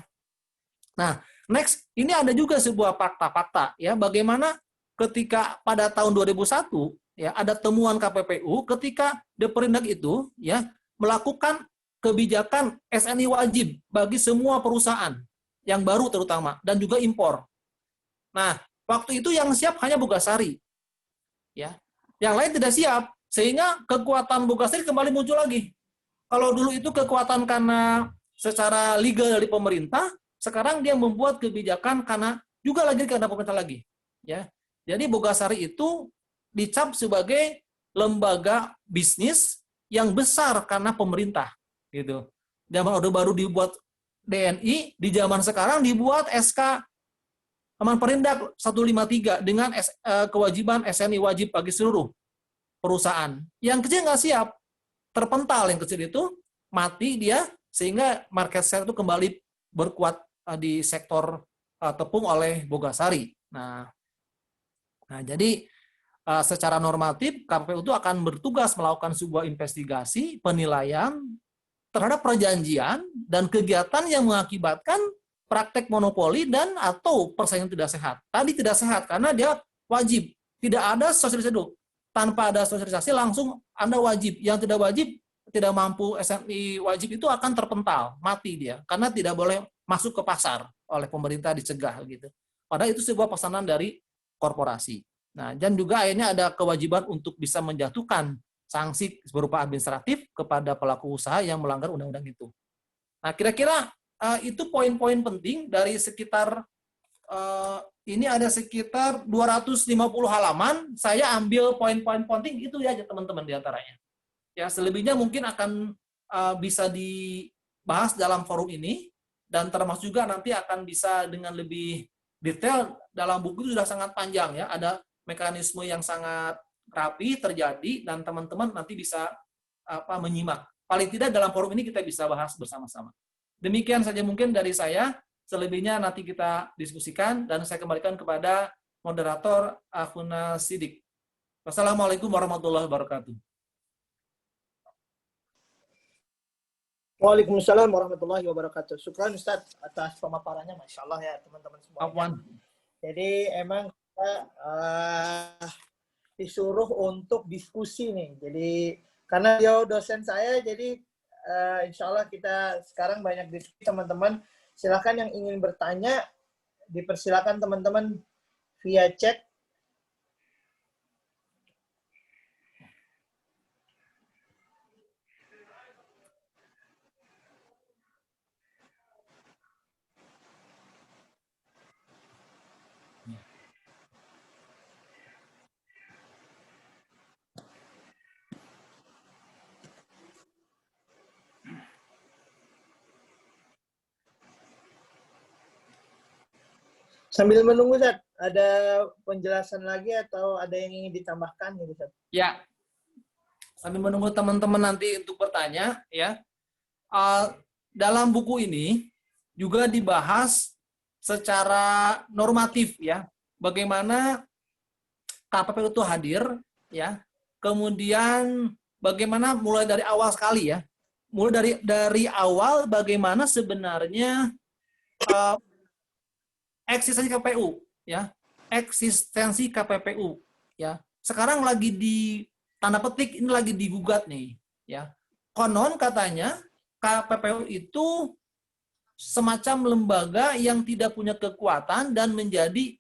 D: Nah, next ini ada juga sebuah fakta-fakta ya bagaimana ketika pada tahun 2001 ya ada temuan KPPU ketika Deperindak itu ya melakukan kebijakan SNI wajib bagi semua perusahaan yang baru terutama dan juga impor. Nah, waktu itu yang siap hanya Bogasari. Ya. Yang lain tidak siap sehingga kekuatan Bogasari kembali muncul lagi. Kalau dulu itu kekuatan karena secara legal dari pemerintah, sekarang dia membuat kebijakan karena juga lagi karena pemerintah lagi. Ya. Jadi Bogasari itu dicap sebagai lembaga bisnis yang besar karena pemerintah gitu. Zaman Orde Baru dibuat DNI, di zaman sekarang dibuat SK Amanperindak 153 dengan kewajiban SNI wajib bagi seluruh perusahaan. Yang kecil nggak siap, terpental yang kecil itu, mati dia, sehingga market share itu kembali berkuat di sektor tepung oleh Bogasari. Nah jadi secara normatif KPPU itu akan bertugas melakukan sebuah investigasi, penilaian terhadap perjanjian dan kegiatan yang mengakibatkan praktek monopoli dan atau persaingan tidak sehat. Tadi tidak sehat karena dia wajib. Tidak ada sosialisasi dulu. Tanpa ada sosialisasi langsung Anda wajib. Yang tidak wajib, tidak mampu SNI wajib itu akan terpental, mati dia. Karena tidak boleh masuk ke pasar oleh pemerintah dicegah gitu. Padahal itu sebuah pesanan dari korporasi. Nah, dan juga akhirnya ada kewajiban untuk bisa menjatuhkan sanksi berupa administratif kepada pelaku usaha yang melanggar undang-undang itu. Nah, kira-kira itu poin-poin penting dari sekitar ini ada sekitar 250 halaman. Saya ambil poin-poin penting itu ya teman-teman diantaranya. Ya selebihnya mungkin akan bisa dibahas dalam forum ini dan termasuk juga nanti akan bisa dengan lebih detail dalam buku itu sudah sangat panjang ya. Ada mekanisme yang sangat rapi terjadi dan teman-teman nanti bisa menyimak. Paling tidak dalam forum ini kita bisa bahas bersama-sama. Demikian saja mungkin dari saya. Selebihnya nanti kita diskusikan dan saya kembalikan kepada moderator Akhuna Sidik. Wassalamualaikum warahmatullahi wabarakatuh.
B: Waalaikumsalam warahmatullahi wabarakatuh. Syukran Ustaz atas pemaparannya, Masya Allah ya teman-teman semua. Jadi emang kita disuruh untuk diskusi nih. Jadi karena dia dosen saya, jadi insya Allah kita sekarang banyak diskusi teman-teman. Silakan yang ingin bertanya, dipersilakan teman-teman via chat. Sambil menunggu, Ustaz, ada penjelasan lagi atau ada yang ingin ditambahkan gitu, Ustaz?
D: Ya, sambil menunggu teman-teman nanti untuk bertanya, ya. Dalam buku ini juga dibahas secara normatif, ya, bagaimana KPPU itu hadir, ya. Kemudian bagaimana mulai dari awal sekali, ya, mulai dari awal bagaimana sebenarnya eksistensi KPU, ya, eksistensi KPPU, ya. Sekarang lagi tanda petik ini lagi digugat nih, ya. Konon katanya KPPU itu semacam lembaga yang tidak punya kekuatan dan menjadi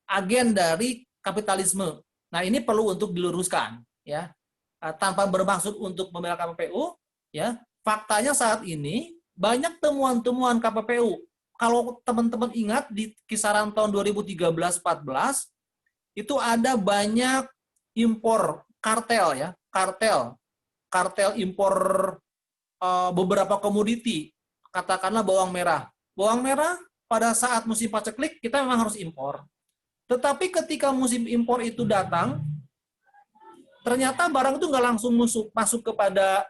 D: agen dari kapitalisme. Nah, ini perlu untuk diluruskan, ya. Tanpa bermaksud untuk membela KPPU, ya. Faktanya saat ini banyak temuan-temuan KPPU. Kalau teman-teman ingat di kisaran tahun 2013-14 itu ada banyak impor kartel, ya, kartel impor beberapa komoditi, katakanlah bawang merah. Bawang merah pada saat musim paceklik kita memang harus impor. Tetapi ketika musim impor itu datang, ternyata barang itu nggak langsung masuk kepada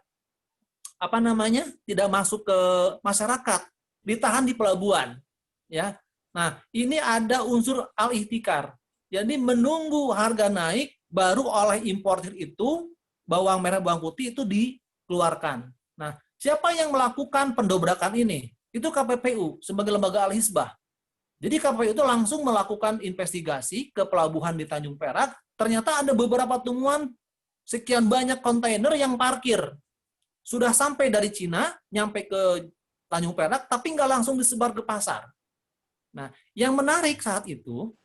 D: tidak masuk ke masyarakat, ditahan di pelabuhan, ya. Nah, ini ada unsur al-ihtikar. Jadi menunggu harga naik baru oleh importir itu bawang merah, bawang putih itu dikeluarkan. Nah, siapa yang melakukan pendobrakan ini? Itu KPPU sebagai lembaga al-hisbah. Jadi KPPU itu langsung melakukan investigasi ke pelabuhan di Tanjung Perak. Ternyata ada beberapa temuan sekian banyak kontainer yang parkir. Sudah sampai dari Cina, nyampe ke Tanjung Perak, tapi nggak langsung disebar ke pasar. Nah, yang menarik saat itu,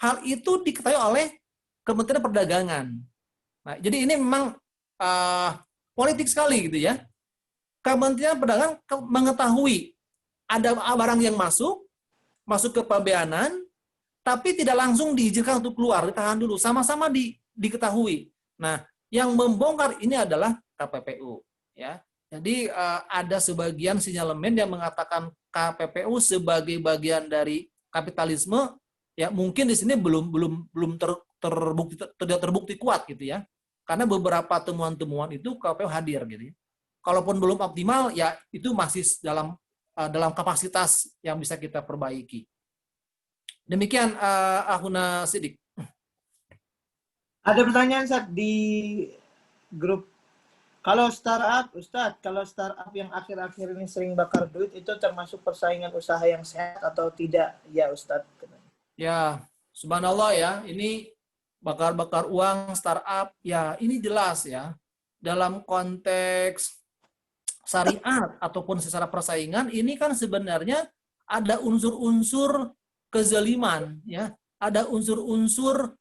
D: hal itu diketahui oleh Kementerian Perdagangan. Nah, jadi ini memang politik sekali gitu ya. Kementerian Perdagangan mengetahui ada barang yang masuk ke pabeanan, tapi tidak langsung diizinkan untuk keluar, ditahan dulu, sama-sama diketahui. Nah, yang membongkar ini adalah KPPU, ya. Jadi ada sebagian sinyalemen yang mengatakan KPPU sebagai bagian dari kapitalisme, ya mungkin di sini belum terbukti kuat gitu ya. Karena beberapa temuan-temuan itu KPPU hadir gitu. Kalaupun belum optimal, ya itu masih dalam kapasitas yang bisa kita perbaiki. Demikian Ahuna Sidik.
B: Ada pertanyaan Ustaz di grup. Kalau startup, Ustadz, kalau startup yang akhir-akhir ini sering bakar duit itu termasuk persaingan usaha yang sehat atau tidak? Ya Ustadz.
D: Ya, subhanallah ya, ini bakar-bakar uang startup, ya ini jelas ya. Dalam konteks syariat ataupun secara persaingan, ini kan sebenarnya ada unsur-unsur kezaliman, ya. Ada unsur-unsur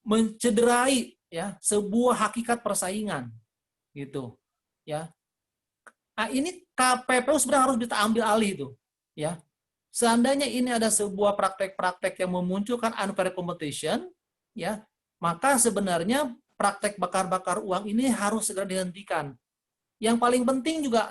D: mencederai ya sebuah hakikat persaingan gitu ya. Nah, ini KPPU sebenarnya harus kita ambil alih itu ya. Seandainya ini ada sebuah praktek-praktek yang memunculkan unfair competition ya, maka sebenarnya praktek bakar-bakar uang ini harus segera dihentikan. Yang paling penting juga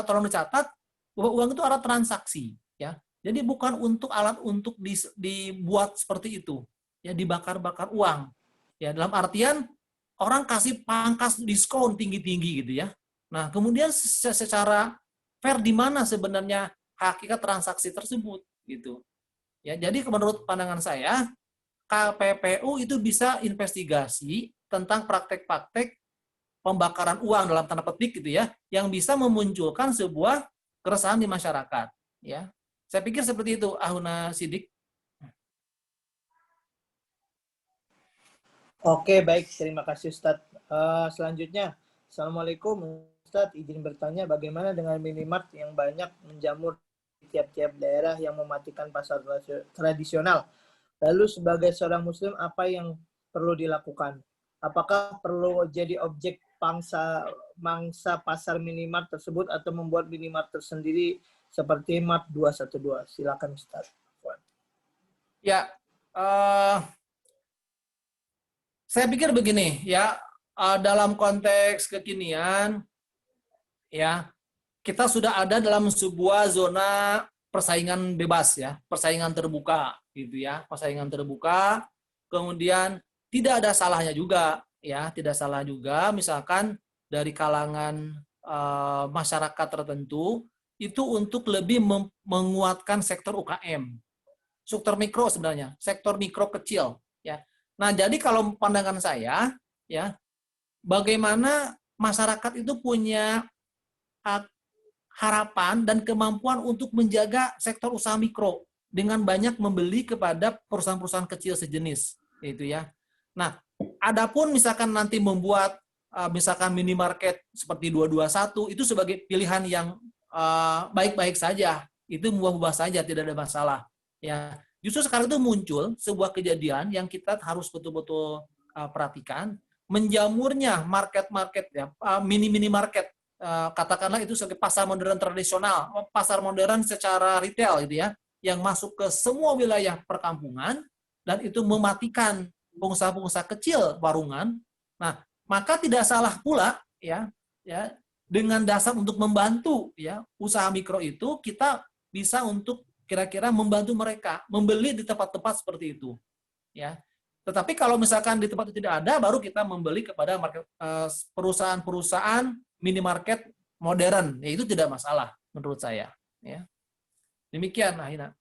D: tolong dicatat bahwa uang itu alat transaksi ya. Jadi bukan alat untuk dibuat seperti itu ya, dibakar-bakar uang. Ya, dalam artian orang kasih pangkas diskon tinggi-tinggi gitu ya. Nah, kemudian secara fair di mana sebenarnya hakikat transaksi tersebut gitu. Ya, jadi menurut pandangan saya KPPU itu bisa investigasi tentang praktek-praktek pembakaran uang dalam tanda petik gitu ya, yang bisa memunculkan sebuah keresahan di masyarakat ya. Saya pikir seperti itu Ahuna Sidik.
B: Oke, baik. Terima kasih, Ustadz. Selanjutnya, Assalamualaikum, Ustadz. Izin bertanya, bagaimana dengan minimart yang banyak menjamur di tiap-tiap daerah yang mematikan pasar tradisional? Lalu, sebagai seorang Muslim, apa yang perlu dilakukan? Apakah perlu jadi objek mangsa pasar minimart tersebut atau membuat minimart tersendiri seperti Mart 212? Silakan, Ustadz.
D: Ya, saya pikir begini ya, dalam konteks kekinian ya, kita sudah ada dalam sebuah zona persaingan bebas ya, persaingan terbuka gitu ya, persaingan terbuka. Kemudian tidak ada salahnya juga ya, tidak salah juga misalkan dari kalangan masyarakat tertentu itu untuk lebih menguatkan sektor UKM, sektor mikro sebenarnya, sektor mikro kecil ya. Nah, jadi kalau pandangan saya, ya, bagaimana masyarakat itu punya harapan dan kemampuan untuk menjaga sektor usaha mikro dengan banyak membeli kepada perusahaan-perusahaan kecil sejenis, itu ya. Nah, adapun misalkan nanti membuat misalkan minimarket seperti 221 itu sebagai pilihan yang baik-baik saja. Itu mubah-mubah saja, tidak ada masalah. Ya, justru sekarang itu muncul sebuah kejadian yang kita harus betul-betul perhatikan, menjamurnya market-market ya, mini-mini market, katakanlah itu sebagai pasar modern tradisional, pasar modern secara retail gitu ya, yang masuk ke semua wilayah perkampungan dan itu mematikan pengusaha-pengusaha kecil warungan. Nah, maka tidak salah pula ya dengan dasar untuk membantu ya usaha mikro itu, kita bisa untuk kira-kira membantu mereka membeli di tempat-tempat seperti itu ya. Tetapi kalau misalkan di tempat itu tidak ada, baru kita membeli kepada perusahaan-perusahaan minimarket modern. Ya, itu tidak masalah menurut saya ya. Demikian Ahina.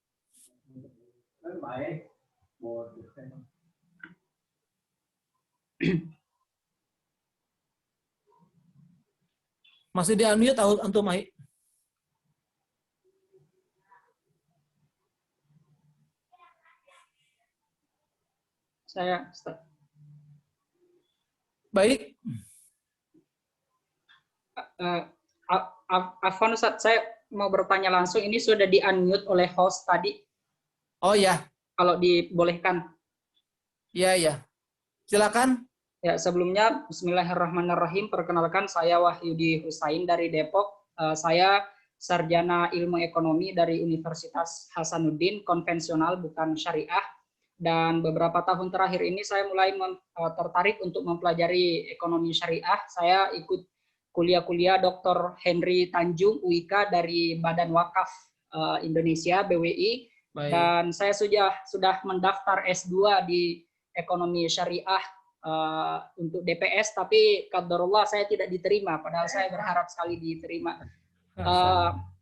D: Masih di unmute antum Mahi?
E: Saya, Ustaz.
D: Baik.
E: Afwan Ustaz, saya mau bertanya langsung. Ini sudah di-unmute oleh host tadi.
D: Oh ya.
E: Kalau dibolehkan.
D: Iya, ya. Silakan.
E: Ya, sebelumnya Bismillahirrahmanirrahim. Perkenalkan, saya Wahyudi Husain dari Depok. Saya sarjana ilmu ekonomi dari Universitas Hasanuddin, konvensional bukan syariah. Dan beberapa tahun terakhir ini saya mulai tertarik untuk mempelajari ekonomi syariah. Saya ikut kuliah-kuliah Dr. Henry Tanjung UIK dari Badan Wakaf Indonesia BWI.
D: Baik.
E: Dan saya sudah mendaftar S2 di ekonomi syariah untuk DPS, tapi qadarullah saya tidak diterima, padahal saya berharap sekali diterima.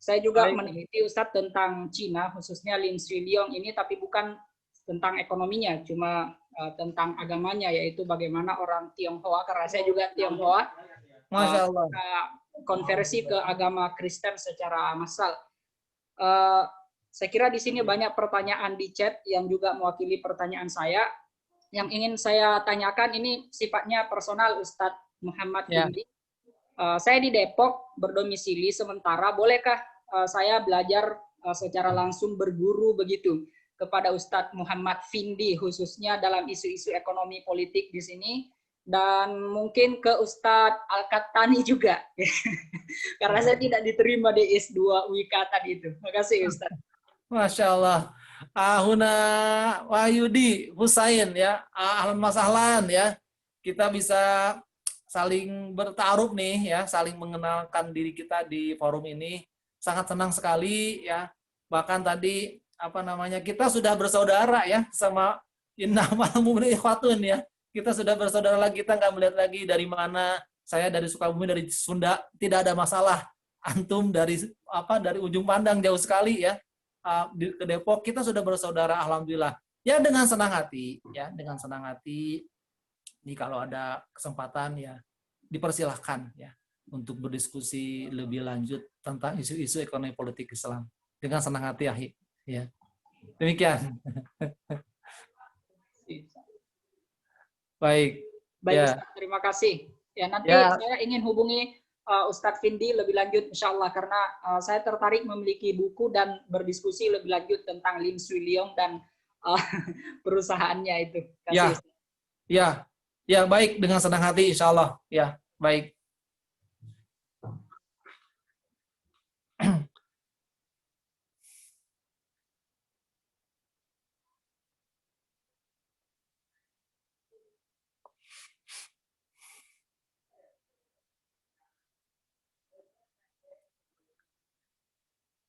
E: Saya juga meneliti Ustadz tentang Cina, khususnya Lin Shuiliang ini, tapi bukan tentang ekonominya, cuma tentang agamanya, yaitu bagaimana orang Tionghoa, karena saya juga Tionghoa,
D: Masya Allah.
E: konversi ke agama Kristen secara massal. Saya kira di sini banyak pertanyaan di chat yang juga mewakili pertanyaan saya. Yang ingin saya tanyakan ini sifatnya personal, Ustadz Muhammad Findi. Saya di Depok berdomisili sementara, bolehkah saya belajar secara langsung berguru begitu kepada Ustadz Muhammad Findi, khususnya dalam isu-isu ekonomi politik di sini, dan mungkin ke Ustadz Al-Kattani juga, karena saya tidak diterima di S2 UIK tadi itu. Terima kasih Ustadz.
D: Masya Allah. Ahuna Wahyudi Husain ya, ahlan masahlan ya. Kita bisa saling bertaruh nih ya, saling mengenalkan diri kita di forum ini. Sangat senang sekali ya. Bahkan tadi kita sudah bersaudara ya sama innamal mu'minuna ikhwatun ya. Kita sudah bersaudara lagi, kita nggak melihat lagi dari mana. Saya dari Sukabumi, dari Sunda, tidak ada masalah. Antum dari ujung pandang jauh sekali ya. Ke Depok, kita sudah bersaudara, alhamdulillah. Ya dengan senang hati, ya dengan senang hati. Ini kalau ada kesempatan ya dipersilahkan ya untuk berdiskusi lebih lanjut tentang isu-isu ekonomi politik Islam. Dengan senang hati, Ahi. Ya. Demikian. Baik. Ya.
E: Ustaz, terima kasih. Ya nanti saya ingin hubungi Ustadz Findi lebih lanjut insya Allah, karena saya tertarik memiliki buku dan berdiskusi lebih lanjut tentang Lin Shuiliang dan perusahaannya itu.
D: Ya, baik, dengan senang hati insya Allah. Ya, baik.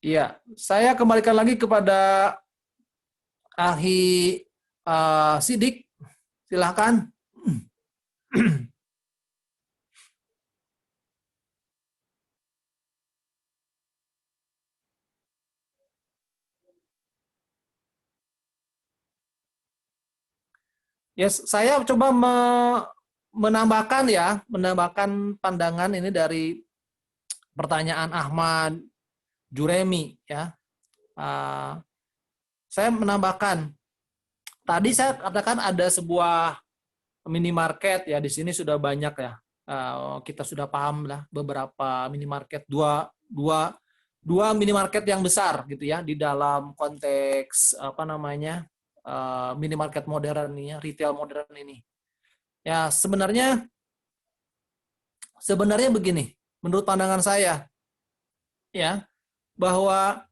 D: Iya, saya kembalikan lagi kepada Ahli Sidik. Silakan. Yes, saya coba menambahkan pandangan ini dari pertanyaan Ahmad Juremi ya. Saya menambahkan, tadi saya katakan ada sebuah minimarket ya, di sini sudah banyak ya. Kita sudah paham lah beberapa minimarket, dua minimarket yang besar gitu ya di dalam konteks apa namanya minimarket modern ini ya, retail modern ini. Ya sebenarnya begini, menurut pandangan saya ya, bahwa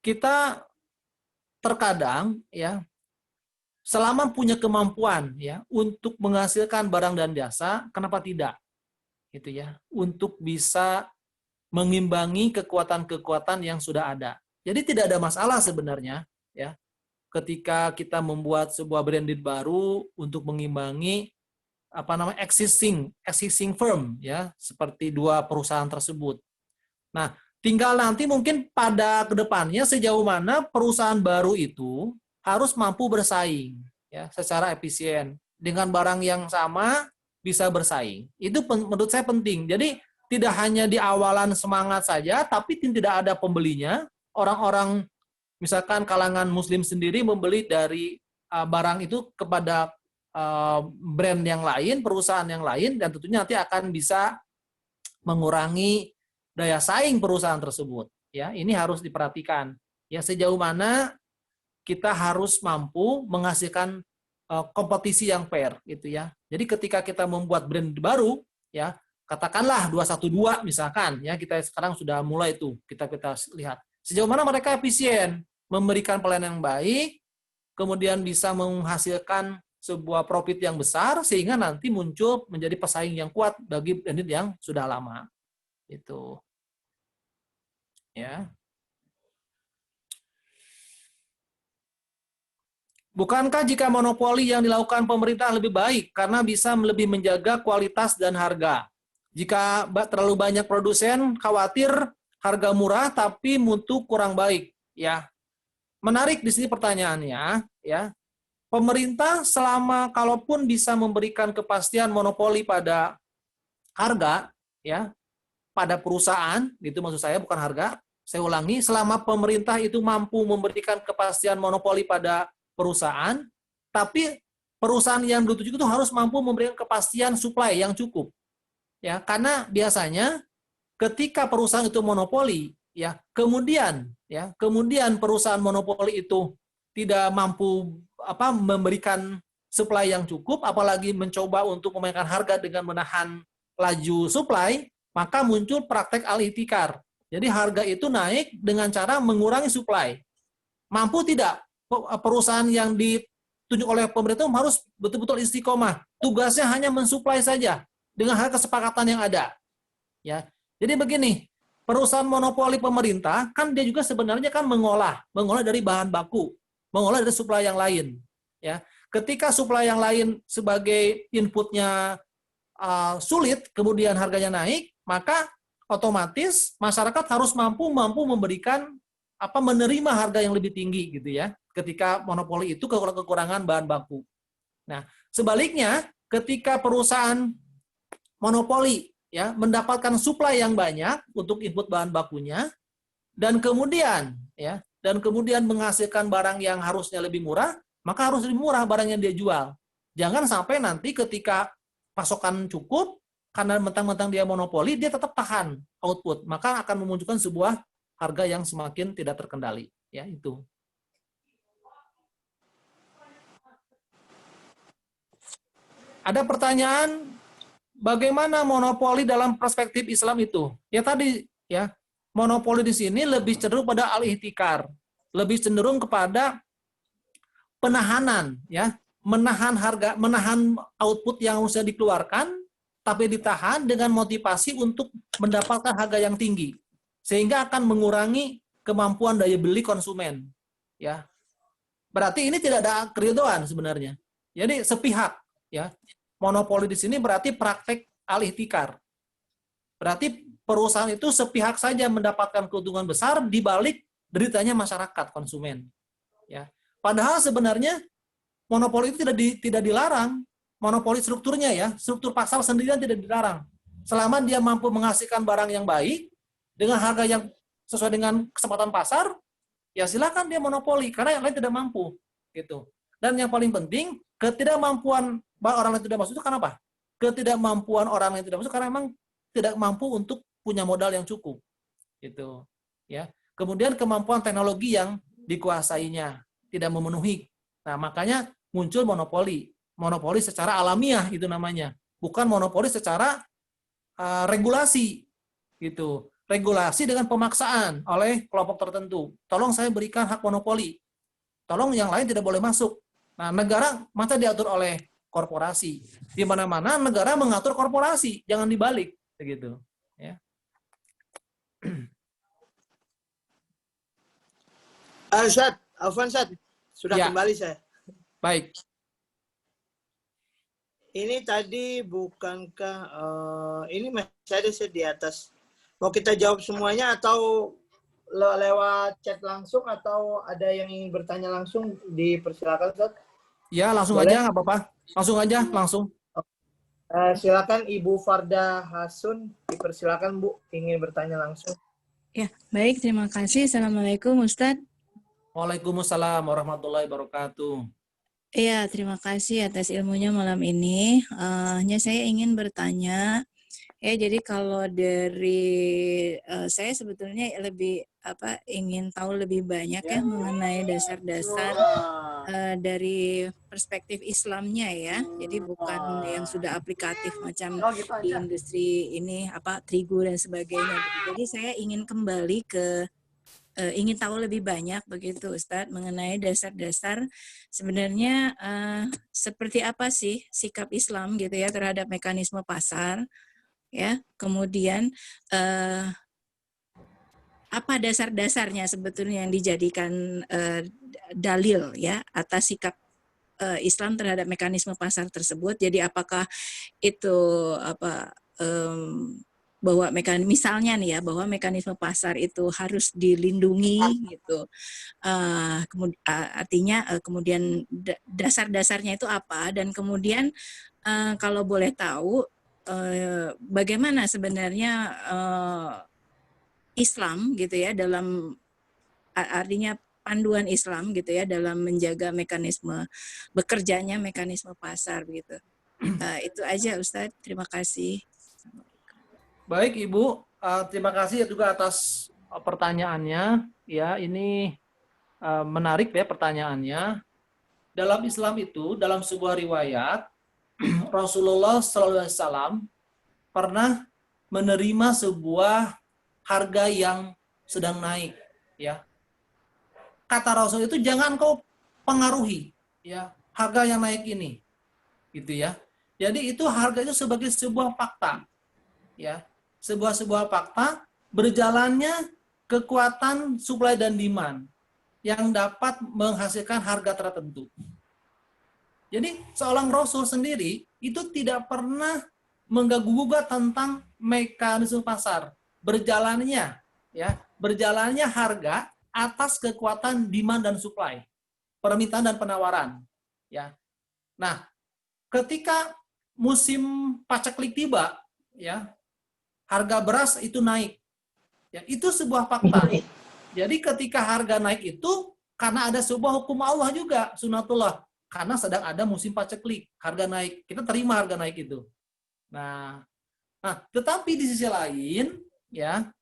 D: kita terkadang ya selama punya kemampuan ya untuk menghasilkan barang dan jasa, kenapa tidak? Gitu ya, untuk bisa mengimbangi kekuatan-kekuatan yang sudah ada. Jadi tidak ada masalah sebenarnya ya ketika kita membuat sebuah branded baru untuk mengimbangi apa namanya existing firm ya, seperti dua perusahaan tersebut. Nah, tinggal nanti mungkin pada kedepannya sejauh mana perusahaan baru itu harus mampu bersaing ya secara efisien dengan barang yang sama, bisa bersaing. Itu menurut saya penting. Jadi tidak hanya di awalan semangat saja, tapi tidak ada pembelinya. Orang-orang misalkan kalangan Muslim sendiri membeli dari barang itu kepada brand yang lain, perusahaan yang lain, dan tentunya nanti akan bisa mengurangi daya saing perusahaan tersebut. Ya, ini harus diperhatikan. Ya, sejauh mana kita harus mampu menghasilkan kompetisi yang fair, gitu ya. Jadi ketika kita membuat brand baru, ya katakanlah 212 misalkan, ya kita sekarang sudah mulai itu kita lihat sejauh mana mereka efisien, memberikan pelayanan yang baik, kemudian bisa menghasilkan sebuah profit yang besar sehingga nanti muncul menjadi pesaing yang kuat bagi brand yang sudah lama. Itu. Ya. Bukankah jika monopoli yang dilakukan pemerintah lebih baik karena bisa lebih menjaga kualitas dan harga? Jika terlalu banyak produsen, khawatir harga murah tapi mutu kurang baik. Ya, menarik di sini pertanyaannya. Ya, pemerintah selama kalaupun bisa memberikan kepastian monopoli pada harga, ya, pada perusahaan, itu maksud saya bukan harga. Saya ulangi, selama pemerintah itu mampu memberikan kepastian monopoli pada perusahaan, tapi perusahaan yang dituju itu harus mampu memberikan kepastian supply yang cukup. Ya, karena biasanya ketika perusahaan itu monopoli, ya, kemudian perusahaan monopoli itu tidak mampu memberikan supply yang cukup, apalagi mencoba untuk memainkan harga dengan menahan laju supply, maka muncul praktek al-ihtikar. Jadi harga itu naik dengan cara mengurangi supply. Mampu tidak perusahaan yang ditunjuk oleh pemerintah harus betul-betul istiqomah. Tugasnya hanya mensuplai saja dengan harga kesepakatan yang ada. Ya. Jadi begini, perusahaan monopoli pemerintah kan dia juga sebenarnya kan mengolah dari bahan baku, mengolah dari suplai yang lain. Ya. Ketika suplai yang lain sebagai inputnya sulit, kemudian harganya naik, maka otomatis masyarakat harus mampu memberikan menerima harga yang lebih tinggi gitu ya. Ketika monopoli itu kekurangan bahan baku. Nah, sebaliknya ketika perusahaan monopoli ya mendapatkan suplai yang banyak untuk input bahan bakunya dan kemudian menghasilkan barang yang harusnya lebih murah, maka harus lebih murah barang yang dia jual. Jangan sampai nanti ketika pasokan cukup karena mentang-mentang dia monopoli, dia tetap tahan output, maka akan memunculkan sebuah harga yang semakin tidak terkendali. Ya, itu. Ada pertanyaan, bagaimana monopoli dalam perspektif Islam itu? Ya tadi, ya, monopoli di sini lebih cenderung pada al-ihtikar, lebih cenderung kepada penahanan, ya, menahan harga, menahan output yang harusnya dikeluarkan, tapi ditahan dengan motivasi untuk mendapatkan harga yang tinggi, sehingga akan mengurangi kemampuan daya beli konsumen. Ya, berarti ini tidak ada keridhaan sebenarnya. Jadi sepihak. Ya, monopoli di sini berarti praktek al-ihtikar. Berarti perusahaan itu sepihak saja mendapatkan keuntungan besar di balik deritanya masyarakat konsumen. Ya, padahal sebenarnya monopoli itu tidak dilarang. Monopoli strukturnya ya, struktur pasar sendirian tidak dilarang. Selama dia mampu menghasilkan barang yang baik dengan harga yang sesuai dengan kesempatan pasar, ya silakan dia monopoli karena yang lain tidak mampu, gitu. Dan yang paling penting, ketidakmampuan orang yang tidak masuk itu kenapa? Ketidakmampuan orang yang tidak masuk karena memang tidak mampu untuk punya modal yang cukup. Gitu. Ya. Kemudian kemampuan teknologi yang dikuasainya tidak memenuhi. Nah, makanya muncul monopoli. Monopoli secara alamiah itu namanya. Bukan monopoli secara regulasi. Gitu. Regulasi dengan pemaksaan oleh kelompok tertentu. Tolong saya berikan hak monopoli. Tolong yang lain tidak boleh masuk. Nah, negara masa diatur oleh korporasi. Di mana-mana negara mengatur korporasi, jangan dibalik, begitu. Ya.
B: Ustaz, Afwan Ustaz, sudah
D: Ya.
B: kembali saya.
D: Baik.
B: Ini tadi bukankah ini masih ada di atas. Mau kita jawab semuanya atau lewat chat langsung atau ada yang ingin bertanya langsung, dipersilakan Ustaz.
D: Ya, langsung
B: Boleh?
D: aja, nggak apa-apa. Langsung aja, langsung.
B: Silakan Ibu Farda Hasun, dipersilakan Bu, ingin bertanya langsung.
F: Ya, baik. Terima kasih. Assalamualaikum, Ustadz.
D: Waalaikumsalam warahmatullahi wabarakatuh.
F: Iya, terima kasih atas ilmunya malam ini. Hanya saya ingin bertanya, jadi kalau dari saya sebetulnya lebih ingin tahu lebih banyak ya mengenai dasar-dasar dari perspektif Islamnya ya. Jadi bukan yang sudah aplikatif macam di industri ini terigu dan sebagainya. Jadi saya ingin kembali ke ingin tahu lebih banyak begitu Ustadz mengenai dasar-dasar sebenarnya seperti apa sih sikap Islam gitu ya terhadap mekanisme pasar ya, kemudian apa dasar-dasarnya sebetulnya yang dijadikan dalil ya atas sikap Islam terhadap mekanisme pasar tersebut. Jadi apakah itu bahwa misalnya nih ya bahwa mekanisme pasar itu harus dilindungi gitu. Artinya kemudian dasar-dasarnya itu apa, dan kemudian kalau boleh tahu bagaimana sebenarnya Islam gitu ya dalam artinya panduan Islam gitu ya dalam menjaga mekanisme bekerjanya mekanisme pasar gitu. Itu aja Ustadz, terima kasih.
D: Baik Ibu, terima kasih juga atas pertanyaannya. Ya, ini menarik ya pertanyaannya. Dalam Islam itu, dalam sebuah riwayat, Rasulullah SAW pernah menerima sebuah harga yang sedang naik. Ya, kata Rasul itu jangan kau pengaruhi, ya harga yang naik ini, gitu ya. Jadi itu harga itu sebagai sebuah fakta, ya. Sebuah fakta berjalannya kekuatan supply dan demand yang dapat menghasilkan harga tertentu. Jadi seorang Rasul sendiri itu tidak pernah mengganggu-gugat tentang mekanisme pasar, berjalannya harga atas kekuatan demand dan supply, permintaan dan penawaran. Ya, nah ketika musim paceklik tiba, ya harga beras itu naik. Ya, itu sebuah fakta. Jadi ketika harga naik itu karena ada sebuah hukum Allah juga, sunatullah. Karena sedang ada musim paceklik, harga naik. Kita terima harga naik itu. Nah, tetapi di sisi lain, ya,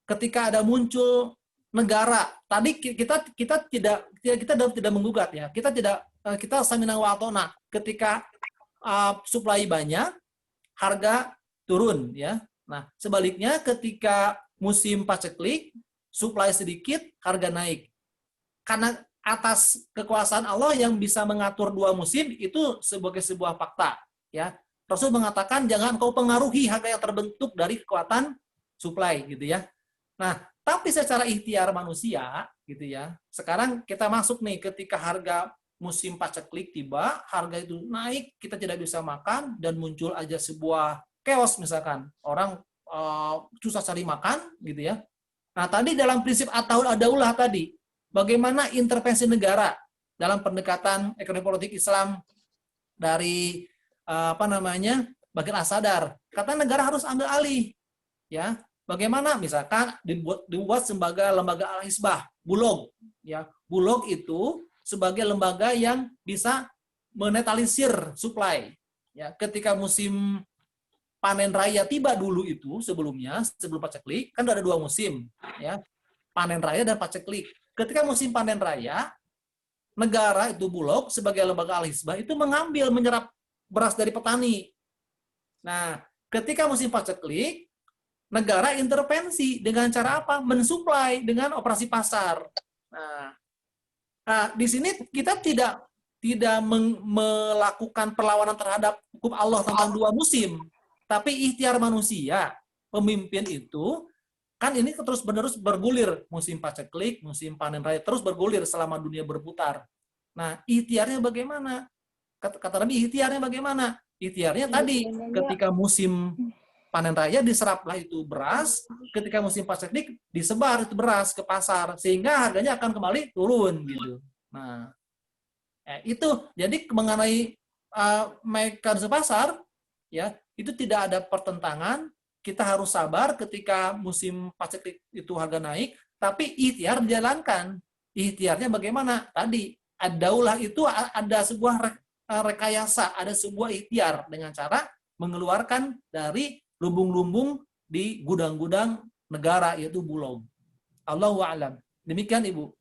D: ketika ada muncul negara, tadi kita tidak menggugat ya. Kita samina wa atona. Ketika supply banyak, harga turun ya. Nah, sebaliknya ketika musim paceklik, supply sedikit, harga naik. Karena atas kekuasaan Allah yang bisa mengatur dua musim itu sebagai sebuah fakta, ya. Rasul mengatakan jangan kau pengaruhi harga yang terbentuk dari kekuatan supply gitu ya. Nah, tapi secara ikhtiar manusia gitu ya. Sekarang kita masuk nih ketika harga musim paceklik tiba, harga itu naik, kita tidak bisa makan dan muncul aja sebuah chaos misalkan, orang susah cari makan gitu ya. Nah, tadi dalam prinsip at-taul ad-daulah tadi, bagaimana intervensi negara dalam pendekatan ekonomi politik Islam dari bagian as-sadar. Kata negara harus ambil alih. Ya, bagaimana misalkan dibuat sebagai lembaga al-hisbah, Bulog ya. Bulog itu sebagai lembaga yang bisa menetralisir supply. Ya, ketika musim panen raya tiba dulu itu sebelumnya, sebelum paceklik, kan ada 2 musim, ya, panen raya dan paceklik. Ketika musim panen raya, negara itu Bulog sebagai lembaga al-hisbah itu mengambil, menyerap beras dari petani. Nah, ketika musim paceklik, negara intervensi dengan cara apa? Mensuplai dengan operasi pasar. Nah, di sini kita tidak melakukan perlawanan terhadap hukum Allah tentang 2 musim, tapi ikhtiar manusia, pemimpin itu kan ini terus-menerus bergulir, musim paceklik, musim panen raya terus bergulir selama dunia berputar. Nah, ikhtiarnya bagaimana? Kata Nabi, ikhtiarnya bagaimana? Ikhtiarnya tadi, ketika musim panen raya diseraplah itu beras, ketika musim paceklik disebar itu beras ke pasar, sehingga harganya akan kembali turun gitu. Nah, itu jadi mengenai mekanisme pasar, ya itu tidak ada pertentangan. Kita harus sabar ketika musim paceklik itu harga naik, tapi ikhtiar dijalankan. Ikhtiarnya bagaimana? Tadi ad-daulah itu ada sebuah rekayasa, ada sebuah ikhtiar dengan cara mengeluarkan dari lumbung-lumbung di gudang-gudang negara, yaitu Bulog. Allahu a'lam. Demikian Ibu.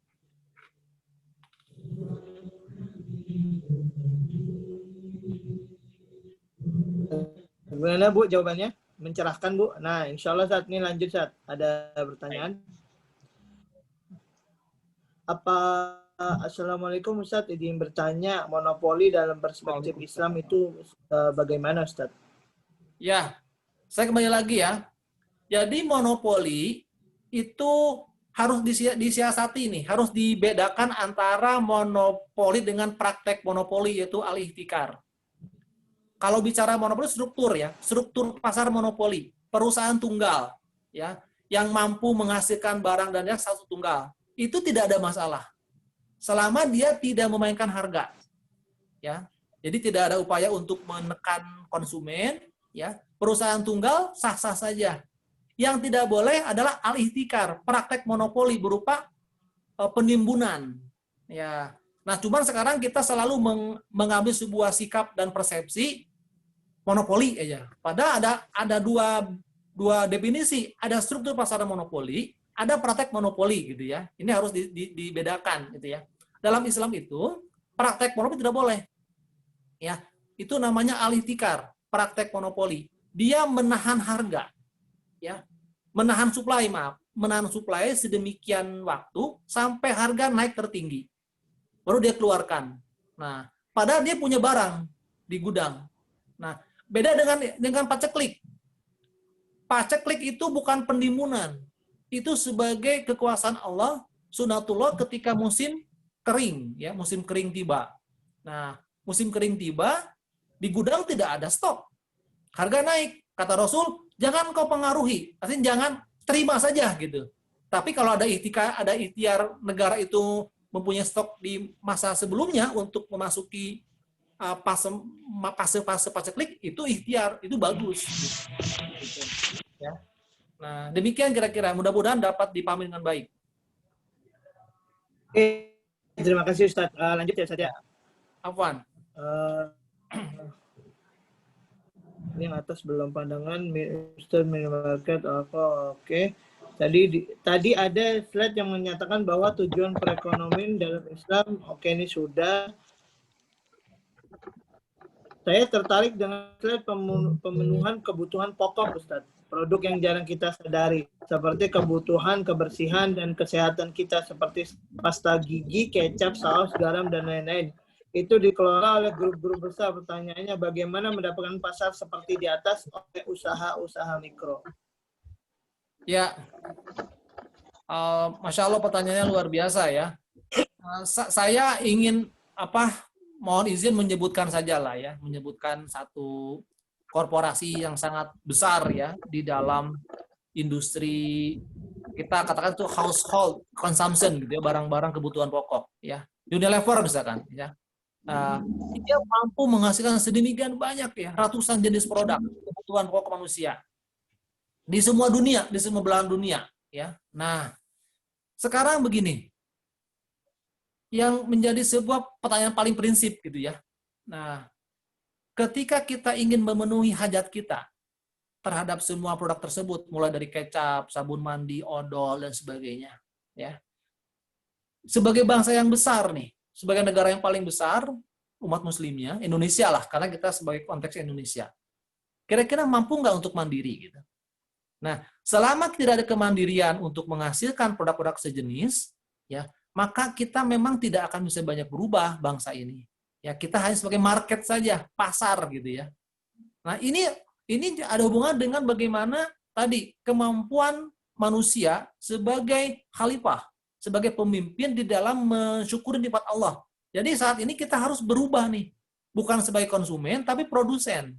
B: Gimana Bu jawabannya? Mencerahkan Bu. Nah, insya Allah saat ini lanjut saat ada pertanyaan. Assalamualaikum Ustaz, izin bertanya, monopoli dalam perspektif Islam itu bagaimana Ustaz?
D: Ya, saya kembali lagi ya. Jadi monopoli itu harus disiasati nih, harus dibedakan antara monopoli dengan praktek monopoli, yaitu al-ihtikar. Kalau bicara monopoli struktur ya, struktur pasar monopoli, perusahaan tunggal ya, yang mampu menghasilkan barang dan jasa satu tunggal, itu tidak ada masalah. Selama dia tidak memainkan harga. Ya. Jadi tidak ada upaya untuk menekan konsumen, ya. Perusahaan tunggal sah-sah saja. Yang tidak boleh adalah al-ihtikar, praktek monopoli berupa penimbunan. Ya. Nah, cuman sekarang kita selalu mengambil sebuah sikap dan persepsi monopoli aja. Padahal ada dua definisi, ada struktur pasar monopoli, ada praktek monopoli gitu ya. Ini harus dibedakan gitu ya. Dalam Islam itu praktek monopoli tidak boleh. Ya, itu namanya al-ihtikar, praktek monopoli. Dia menahan harga. Ya. Menahan supply sedemikian waktu sampai harga naik tertinggi. Baru dia keluarkan. Nah, padahal dia punya barang di gudang. Nah, beda dengan paceklik. Paceklik itu bukan penimbunan. Itu sebagai kekuasaan Allah, sunatullah ketika musim kering, ya, musim kering tiba. Nah, musim kering tiba, di gudang tidak ada stok. Harga naik. Kata Rasul, jangan kau pengaruhi. Artinya jangan terima saja gitu. Tapi kalau ada ikhtiar negara itu mempunyai stok di masa sebelumnya untuk memasuki fase paceklik, itu ikhtiar, itu bagus. Gitu. Ya. Nah, demikian kira-kira. Mudah-mudahan dapat dipahami dengan baik.
B: Oke, terima kasih Ustaz. Lanjut ya Ustaz ya.
D: Afwan.
B: Ini yang atas belum pandangan Ustaz minimarket apa? Oke. Tadi ada slide yang menyatakan bahwa tujuan perekonomian dalam Islam, oke ini sudah. Saya tertarik dengan slide pemenuhan kebutuhan pokok, Ustaz. Produk yang jarang kita sadari, seperti kebutuhan kebersihan dan kesehatan kita, seperti pasta gigi, kecap, saus, garam, dan lain-lain. Itu dikelola oleh grup-grup besar. Pertanyaannya, bagaimana mendapatkan pasar seperti di atas oleh usaha-usaha mikro?
D: Ya, Masya Allah pertanyaannya luar biasa ya. Saya ingin mohon izin menyebutkan saja lah ya, menyebutkan satu korporasi yang sangat besar ya di dalam industri, kita katakan itu household consumption gitu ya, barang-barang kebutuhan pokok ya. Unilever misalkan ya. Dia mampu menghasilkan sedemikian banyak ya, ratusan jenis produk kebutuhan pokok manusia di semua dunia, di semua belahan dunia ya. Nah, sekarang begini, yang menjadi sebuah pertanyaan paling prinsip gitu ya. Nah, ketika kita ingin memenuhi hajat kita terhadap semua produk tersebut, mulai dari kecap, sabun mandi, odol, dan sebagainya, ya. Sebagai bangsa yang besar nih, sebagai negara yang paling besar, umat muslimnya, Indonesia lah, karena kita sebagai konteks Indonesia. Kira-kira mampu nggak untuk mandiri gitu? Nah, selama tidak ada kemandirian untuk menghasilkan produk-produk sejenis, ya, maka kita memang tidak akan bisa banyak berubah bangsa ini. Ya, kita hanya sebagai market saja, pasar gitu ya. Nah, ini ada hubungan dengan bagaimana tadi kemampuan manusia sebagai khalifah, sebagai pemimpin di dalam mensyukuri nikmat Allah. Jadi saat ini kita harus berubah nih, bukan sebagai konsumen tapi produsen.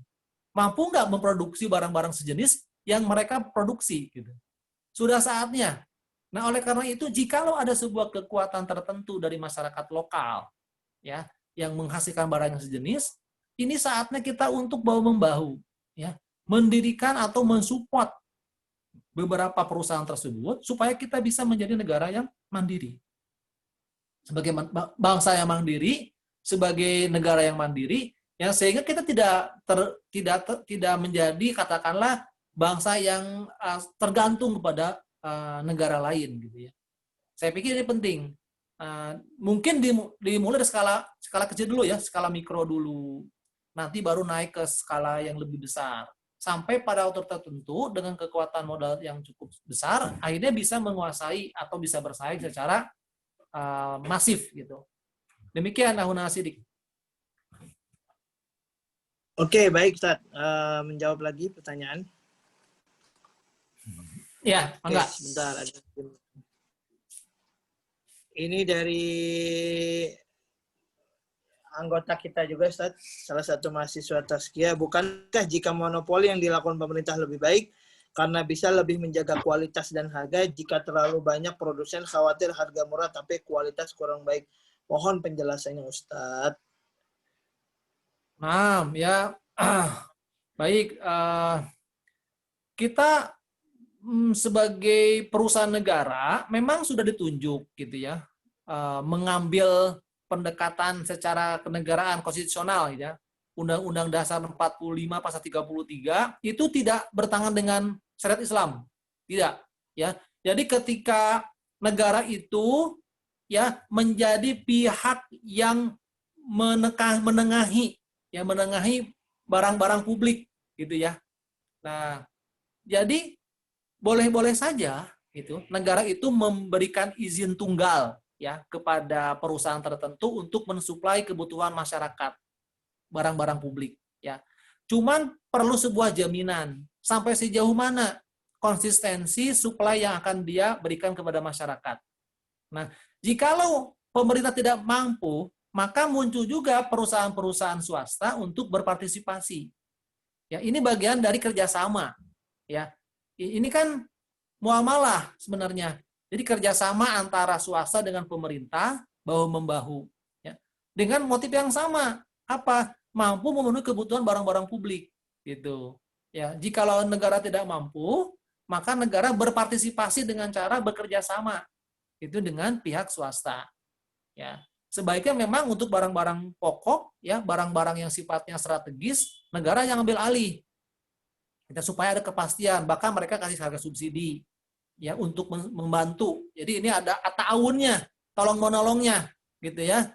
D: Mampu nggak memproduksi barang-barang sejenis yang mereka produksi gitu. Sudah saatnya. Nah, oleh karena itu jikalau ada sebuah kekuatan tertentu dari masyarakat lokal ya yang menghasilkan barang yang sejenis, ini saatnya kita untuk bahu-membahu ya, mendirikan atau mensupport beberapa perusahaan tersebut supaya kita bisa menjadi negara yang mandiri. Sebagai bangsa yang mandiri, sebagai negara yang mandiri, ya sehingga kita tidak menjadi katakanlah bangsa yang tergantung kepada negara lain gitu ya. Saya pikir ini penting. Mungkin dimulai dari skala kecil dulu ya, skala mikro dulu. Nanti baru naik ke skala yang lebih besar. Sampai pada waktu tertentu dengan kekuatan modal yang cukup besar, akhirnya bisa menguasai atau bisa bersaing secara masif gitu. Demikian Ahuna Sidik.
B: Oke, baik Ustaz. Menjawab lagi pertanyaan.
D: Ya,
B: Oke,
D: enggak.
B: sebentar. Ini dari anggota kita juga, Ustaz. Salah satu mahasiswa Tazkiyah. Bukankah jika monopoli yang dilakukan pemerintah lebih baik karena bisa lebih menjaga kualitas dan harga, jika terlalu banyak produsen khawatir harga murah tapi kualitas kurang baik? Mohon penjelasannya, Ustaz.
D: Nah, ya. Baik. Kita sebagai perusahaan negara memang sudah ditunjuk gitu ya, mengambil pendekatan secara kenegaraan konstitusional ya. Undang-Undang Dasar 45 pasal 33 itu tidak bertentangan dengan syariat Islam. Tidak, ya. Jadi ketika negara itu ya menjadi pihak yang menengahi barang-barang publik gitu ya. Nah, jadi boleh-boleh saja gitu negara itu memberikan izin tunggal ya kepada perusahaan tertentu untuk mensuplai kebutuhan masyarakat barang-barang publik ya. Cuman perlu sebuah jaminan sampai sejauh mana konsistensi suplai yang akan dia berikan kepada masyarakat. Nah, jikalau pemerintah tidak mampu, maka muncul juga perusahaan-perusahaan swasta untuk berpartisipasi. Ya, ini bagian dari kerjasama. Ya, ini kan muamalah sebenarnya. Jadi kerjasama antara swasta dengan pemerintah bahu-membahu. Ya, dengan motif yang sama, apa? Mampu memenuhi kebutuhan barang-barang publik, gitu. Ya, jikalau negara tidak mampu, maka negara berpartisipasi dengan cara bekerja sama, itu dengan pihak swasta. Ya, sebaiknya memang untuk barang-barang pokok, ya, barang-barang yang sifatnya strategis, negara yang ambil alih. Kita supaya ada kepastian, bahkan mereka kasih harga subsidi, ya, untuk membantu. Jadi ini ada ta'awunnya, tolong menolongnya, gitu ya.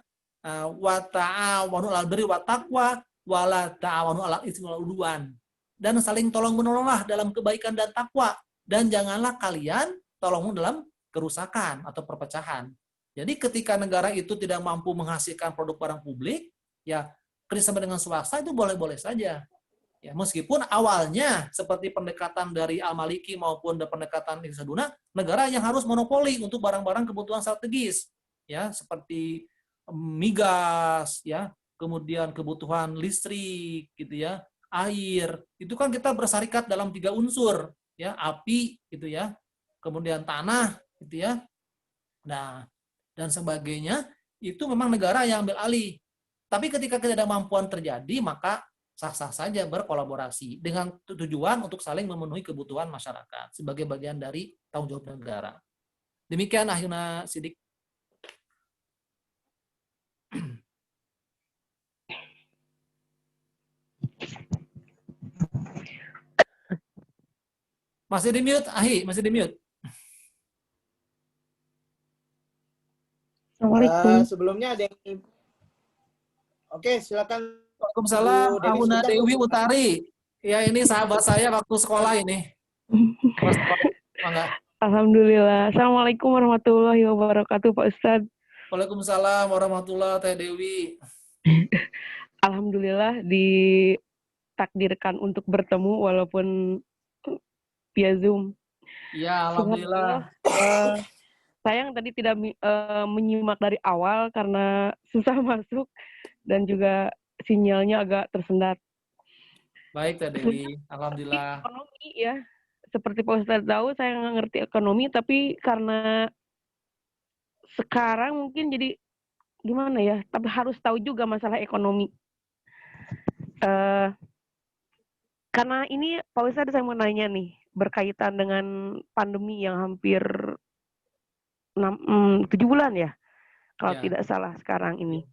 D: Wa ta'awanu 'alal birri wat taqwa wa la ta'awanu 'alal itsmi wal 'udwan. Dan saling tolong menolonglah dalam kebaikan dan takwa, dan janganlah kalian tolong dalam kerusakan atau perpecahan. Jadi ketika negara itu tidak mampu menghasilkan produk barang publik, ya kerjasama dengan swasta itu boleh-boleh saja. Ya, meskipun awalnya seperti pendekatan dari Al-Maliki maupun pendekatan Ibn Saduna, negara yang harus monopoli untuk barang-barang kebutuhan strategis, ya seperti migas, ya kemudian kebutuhan listrik, gitu ya, air. Itu kan kita bersarikat dalam 3 unsur, ya api, gitu ya, kemudian tanah, gitu ya. Nah, dan sebagainya itu memang negara yang ambil alih. Tapi ketika ketidakmampuan terjadi, maka sah-sah saja berkolaborasi dengan tujuan untuk saling memenuhi kebutuhan masyarakat sebagai bagian dari tanggung jawab negara. Demikian Ahuna Sidik. Masih di mute, Ahi, masih di mute.
G: Assalamualaikum.
B: Sebelumnya ada yang... Oke, silakan
D: Waalaikumsalam,
B: Bu Dewi,
D: Ahuna
B: sebentar.
D: Dewi Utari. Ya, ini sahabat saya waktu sekolah ini. Sahabat sekolah. Mangga.
G: Alhamdulillah. Assalamualaikum warahmatullahi wabarakatuh, Pak Ustadz.
D: Waalaikumsalam warahmatullahi Teh Dewi.
G: Alhamdulillah ditakdirkan untuk bertemu walaupun via Zoom.
D: Ya, alhamdulillah.
G: Saya yang tadi tidak menyimak dari awal karena susah masuk dan juga sinyalnya agak tersendat.
D: Baik Teh Dewi, alhamdulillah.
G: Ekonomi ya, seperti Pak Ustadz tahu saya nggak ngerti ekonomi, tapi karena sekarang mungkin jadi gimana ya, tapi harus tahu juga masalah ekonomi. Karena ini Pak Ustadz saya mau nanya nih, berkaitan dengan pandemi yang hampir 7 bulan ya, kalau
D: Ya.
G: tidak salah sekarang ini.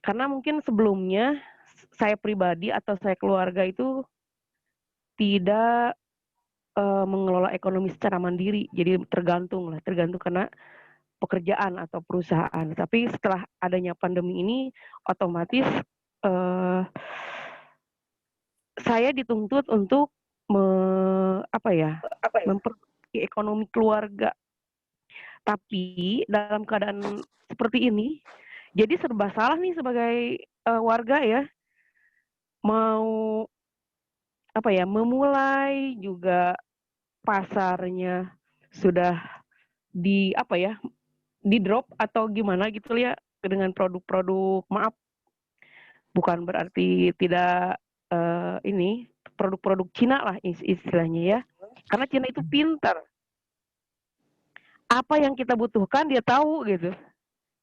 G: Karena mungkin sebelumnya saya pribadi atau saya keluarga itu tidak mengelola ekonomi secara mandiri, jadi tergantung karena pekerjaan atau perusahaan. Tapi setelah adanya pandemi ini, otomatis saya dituntut untuk memperbaiki ekonomi keluarga. Tapi dalam keadaan seperti ini, jadi serba salah nih sebagai warga ya, mau memulai juga pasarnya sudah di drop atau gimana gitu ya, dengan produk-produk, maaf, bukan berarti tidak produk-produk Cina lah istilahnya ya, karena Cina itu pintar, apa yang kita butuhkan dia tahu gitu.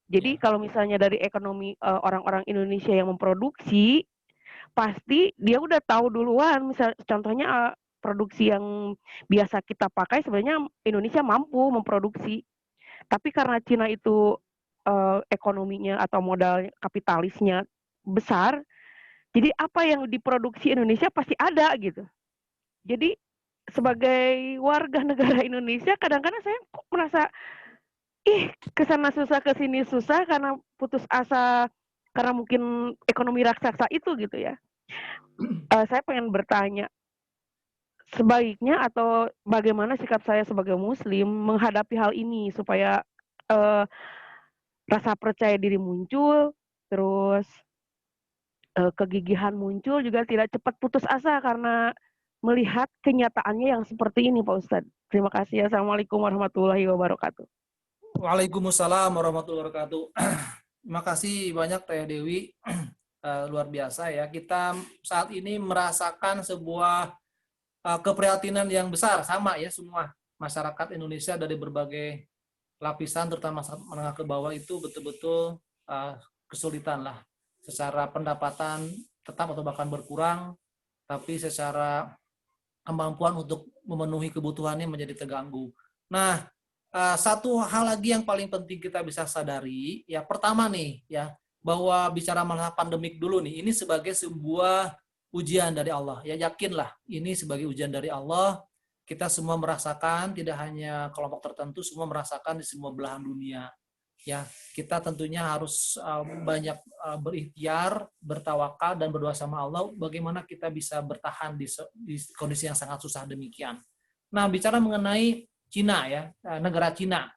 G: Jadi kalau misalnya dari ekonomi orang-orang Indonesia yang memproduksi, pasti dia udah tahu duluan. Misal contohnya produksi yang biasa kita pakai sebenarnya Indonesia mampu memproduksi. Tapi karena Cina itu ekonominya atau modal kapitalisnya besar, jadi apa yang diproduksi Indonesia pasti ada gitu. Jadi sebagai warga negara Indonesia, kadang-kadang saya kok merasa kesana susah kesini susah karena putus asa karena mungkin ekonomi raksasa itu gitu ya. Saya pengen bertanya, sebaiknya atau bagaimana sikap saya sebagai Muslim menghadapi hal ini supaya rasa percaya diri muncul, terus kegigihan muncul, juga tidak cepat putus asa karena melihat kenyataannya yang seperti ini, Pak Ustadz. Terima kasih. Assalamualaikum warahmatullahi wabarakatuh.
D: Waalaikumsalam warahmatullahi wabarakatuh. Terima kasih banyak Teh Dewi. Luar biasa ya. Kita saat ini merasakan sebuah keprihatinan yang besar, sama ya semua masyarakat Indonesia dari berbagai lapisan, terutama menengah ke bawah itu betul-betul kesulitan lah. Secara pendapatan tetap atau bahkan berkurang, tapi secara kemampuan untuk memenuhi kebutuhannya menjadi terganggu. Nah, satu hal lagi yang paling penting kita bisa sadari, ya pertama nih, ya bahwa bicara masalah pandemik dulu nih, ini sebagai sebuah ujian dari Allah. Ya yakinlah, ini sebagai ujian dari Allah. Kita semua merasakan, tidak hanya kelompok tertentu, semua merasakan di semua belahan dunia. Ya, kita tentunya harus banyak berikhtiar, bertawakal dan berdoa sama Allah bagaimana kita bisa bertahan di kondisi yang sangat susah demikian. Nah, bicara mengenai Cina ya, negara China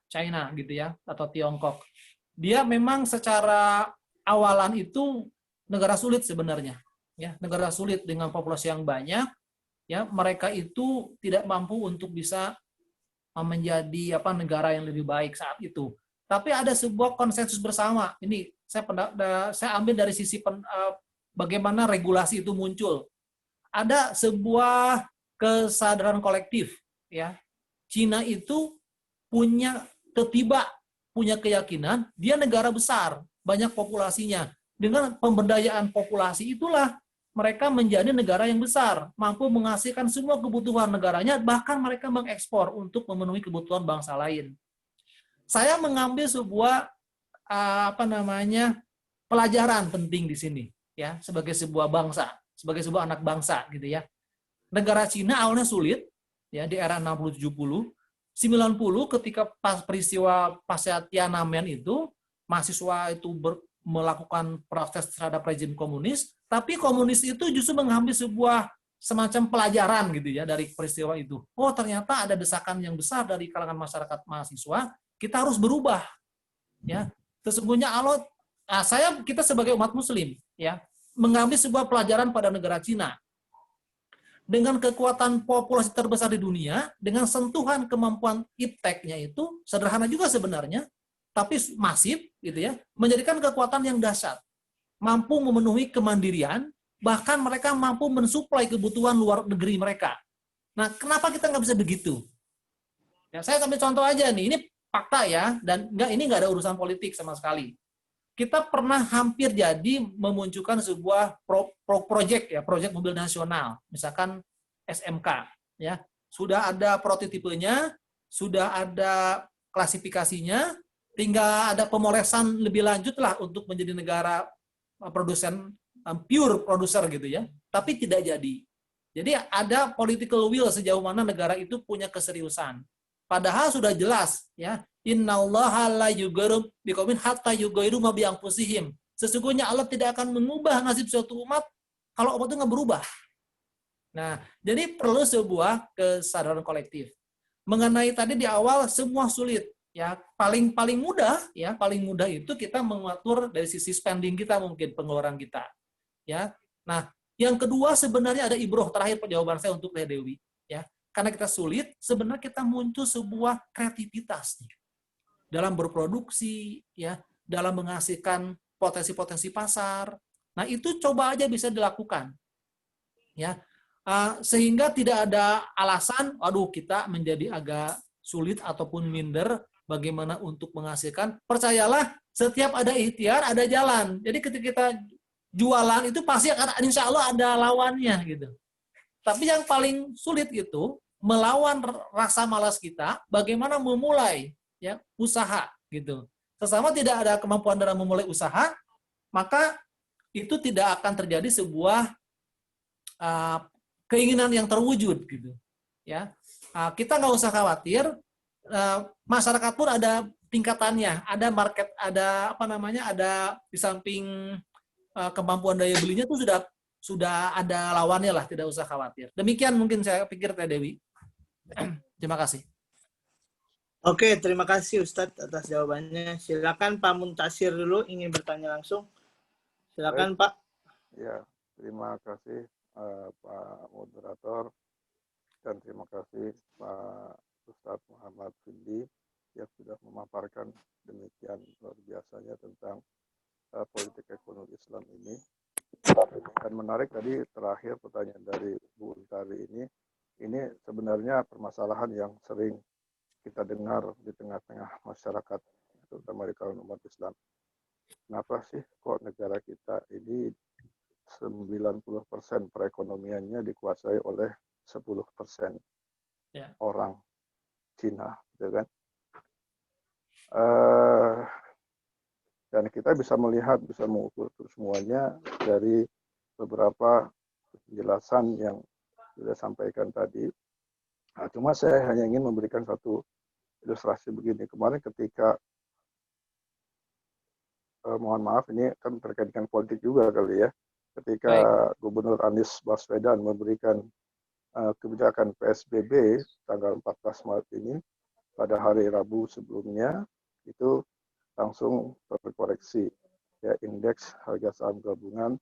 D: gitu ya, atau Tiongkok. Dia memang secara awalan itu negara sulit sebenarnya, ya, negara sulit dengan populasi yang banyak, ya, mereka itu tidak mampu untuk bisa menjadi negara yang lebih baik saat itu. Tapi ada sebuah konsensus bersama. Ini saya ambil dari sisi bagaimana regulasi itu muncul. Ada sebuah kesadaran kolektif, ya. Cina itu punya keyakinan dia negara besar, banyak populasinya. Dengan pemberdayaan populasi itulah mereka menjadi negara yang besar, mampu menghasilkan semua kebutuhan negaranya, bahkan mereka mengekspor untuk memenuhi kebutuhan bangsa lain. Saya mengambil sebuah pelajaran penting di sini, ya, sebagai sebuah bangsa, sebagai sebuah anak bangsa gitu ya. Negara Cina awalnya sulit, ya di era 60-70, 90 ketika pas peristiwa pasca Tiananmen itu, mahasiswa itu melakukan protes terhadap rezim komunis, tapi komunis itu justru mengambil sebuah semacam pelajaran gitu ya dari peristiwa itu. Oh, ternyata ada desakan yang besar dari kalangan masyarakat mahasiswa, kita harus berubah. Ya, sesungguhnya kita sebagai umat muslim ya, mengambil sebuah pelajaran pada negara Cina. Dengan kekuatan populasi terbesar di dunia, dengan sentuhan kemampuan ipteknya itu sederhana juga sebenarnya, tapi masif gitu ya, menjadikan kekuatan yang dahsyat, mampu memenuhi kemandirian, bahkan mereka mampu mensuplai kebutuhan luar negeri mereka. Nah, kenapa kita nggak bisa begitu? Ya, saya ambil contoh aja nih, ini fakta ya, dan ini nggak ada urusan politik sama sekali. Kita pernah hampir jadi memunculkan sebuah proyek mobil nasional, misalkan SMK, ya sudah ada prototipenya, sudah ada klasifikasinya, tinggal ada pemolesan lebih lanjut lah untuk menjadi negara produsen pure produser gitu ya, tapi tidak jadi. Jadi ada political will sejauh mana negara itu punya keseriusan. Padahal sudah jelas ya, innallaha la yughayyiru biqaumin hatta yughayyiru ma bi anfusihim. Sesungguhnya Allah tidak akan mengubah nasib suatu umat kalau umat itu nggak berubah. Nah, jadi perlu sebuah kesadaran kolektif. Mengenai tadi di awal semua sulit ya, paling mudah itu kita mengatur dari sisi spending kita, mungkin pengeluaran kita. Ya. Nah, yang kedua sebenarnya ada ibroh, terakhir jawaban saya untuk Teh Dewi ya. Karena kita sulit, sebenarnya kita muncul sebuah kreativitas nih, dalam berproduksi, ya, dalam menghasilkan potensi-potensi pasar. Nah, itu coba aja bisa dilakukan, ya, sehingga tidak ada alasan, aduh kita menjadi agak sulit ataupun minder bagaimana untuk menghasilkan. Percayalah, setiap ada ikhtiar ada jalan. Jadi ketika kita jualan itu pasti akan, insya Allah ada lawannya gitu. Tapi yang paling sulit itu melawan rasa malas kita, bagaimana memulai ya usaha gitu. Sesama tidak ada kemampuan dalam memulai usaha, maka itu tidak akan terjadi sebuah keinginan yang terwujud gitu. Ya, kita nggak usah khawatir. Masyarakat pun ada tingkatannya, ada market, ada ada di samping kemampuan daya belinya itu sudah ada lawannya lah, tidak usah khawatir. Demikian mungkin saya pikir Teh Dewi. Terima kasih.
B: Oke, terima kasih Ustadz atas jawabannya. Silakan Pak Muntasir dulu ingin bertanya langsung. Silakan Pak.
H: Ya, terima kasih Pak Moderator dan terima kasih Pak Ustadz Muhammad Findi yang sudah memaparkan demikian luar biasanya tentang politik ekonomi Islam ini. Dan menarik tadi terakhir pertanyaan dari Bu Untari ini sebenarnya permasalahan yang sering kita dengar di tengah-tengah masyarakat, terutama di kalangan umat Islam. Kenapa sih kok negara kita ini 90% perekonomiannya dikuasai oleh 10% orang Cina, gitu kan? Dan kita bisa melihat, bisa mengukur semuanya dari beberapa penjelasan yang sudah sampaikan tadi. Nah, cuma saya hanya ingin memberikan satu ilustrasi begini. Kemarin ketika, mohon maaf ini kan terkait dengan politik juga kali ya, ketika Gubernur Anies Baswedan memberikan kebijakan PSBB tanggal 14 Maret ini, pada hari Rabu sebelumnya, itu langsung terkoreksi. Ya, indeks harga saham gabungan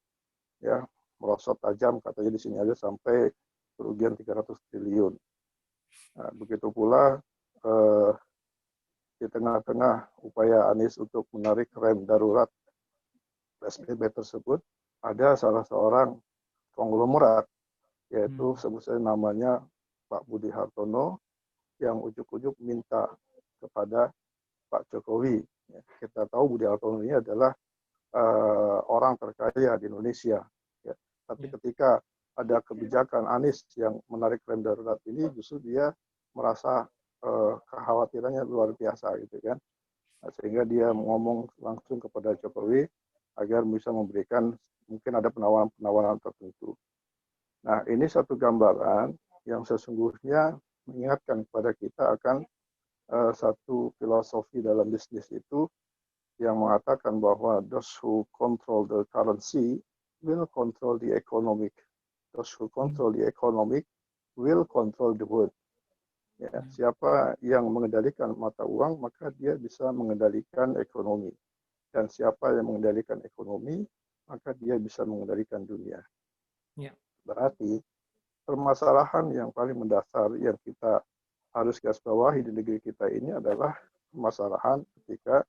H: ya merosot tajam, katanya di sini aja sampai kerugian 300 triliun. Nah, begitu pula di tengah-tengah upaya Anies untuk menarik rem darurat PSBB tersebut, ada salah seorang konglomerat, yaitu sebut saja namanya Pak Budi Hartono, yang ujuk-ujuk minta kepada Pak Jokowi. Ya, kita tahu Budi Hartono ini adalah orang terkaya di Indonesia. Ya. Tapi ketika ada kebijakan Anies yang menarik rem darurat ini, justru dia merasa kekhawatirannya luar biasa gitu kan. Nah, sehingga dia ngomong langsung kepada Jokowi agar bisa memberikan, mungkin ada penawaran-penawaran tertentu. Nah, ini satu gambaran yang sesungguhnya mengingatkan kepada kita akan satu filosofi dalam bisnis itu yang mengatakan bahwa those who control the currency will control the economic. Those who control the economic will control the world. Ya, siapa yang mengendalikan mata uang, maka dia bisa mengendalikan ekonomi. Dan siapa yang mengendalikan ekonomi, maka dia bisa mengendalikan dunia.
D: Ya.
H: Berarti permasalahan yang paling mendasar yang kita harus garis bawahi di negeri kita ini adalah permasalahan ketika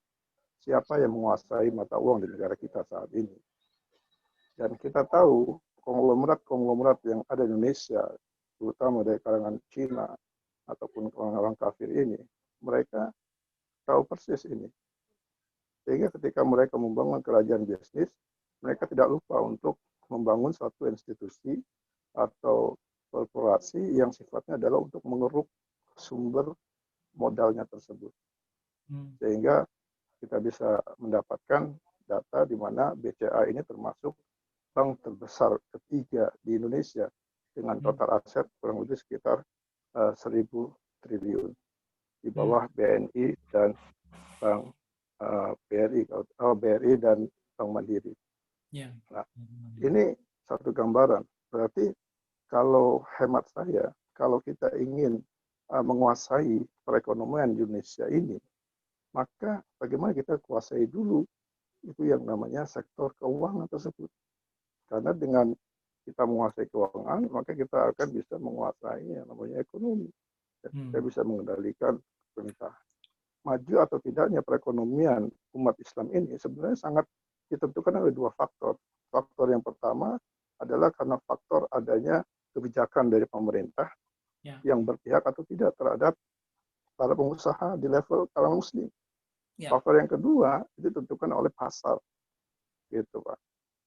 H: siapa yang menguasai mata uang di negara kita saat ini. Dan kita tahu konglomerat-konglomerat yang ada di Indonesia, terutama dari kalangan Cina ataupun orang-orang kafir ini, mereka tahu persis ini. Sehingga ketika mereka membangun kerajaan bisnis, mereka tidak lupa untuk membangun suatu institusi atau korporasi yang sifatnya adalah untuk mengeruk sumber modalnya tersebut. Sehingga kita bisa mendapatkan data di mana BCA ini termasuk bank terbesar ketiga di Indonesia dengan total aset kurang lebih sekitar 1.000 triliun di bawah BNI dan Bank BRI dan Bank Mandiri. Nah, ini satu gambaran. Berarti kalau hemat saya, kalau kita ingin menguasai perekonomian Indonesia ini, maka bagaimana kita kuasai dulu itu yang namanya sektor keuangan tersebut. Karena dengan kita menguasai keuangan, maka kita akan bisa menguasai yang namanya ekonomi. Dan kita bisa mengendalikan pemerintahan. Maju atau tidaknya perekonomian umat Islam ini sebenarnya sangat ditentukan oleh dua faktor. Faktor yang pertama adalah karena faktor adanya kebijakan dari pemerintah yang berpihak atau tidak terhadap para pengusaha di level kalangan muslim. Faktor yang kedua itu ditentukan oleh pasar, gitu Pak.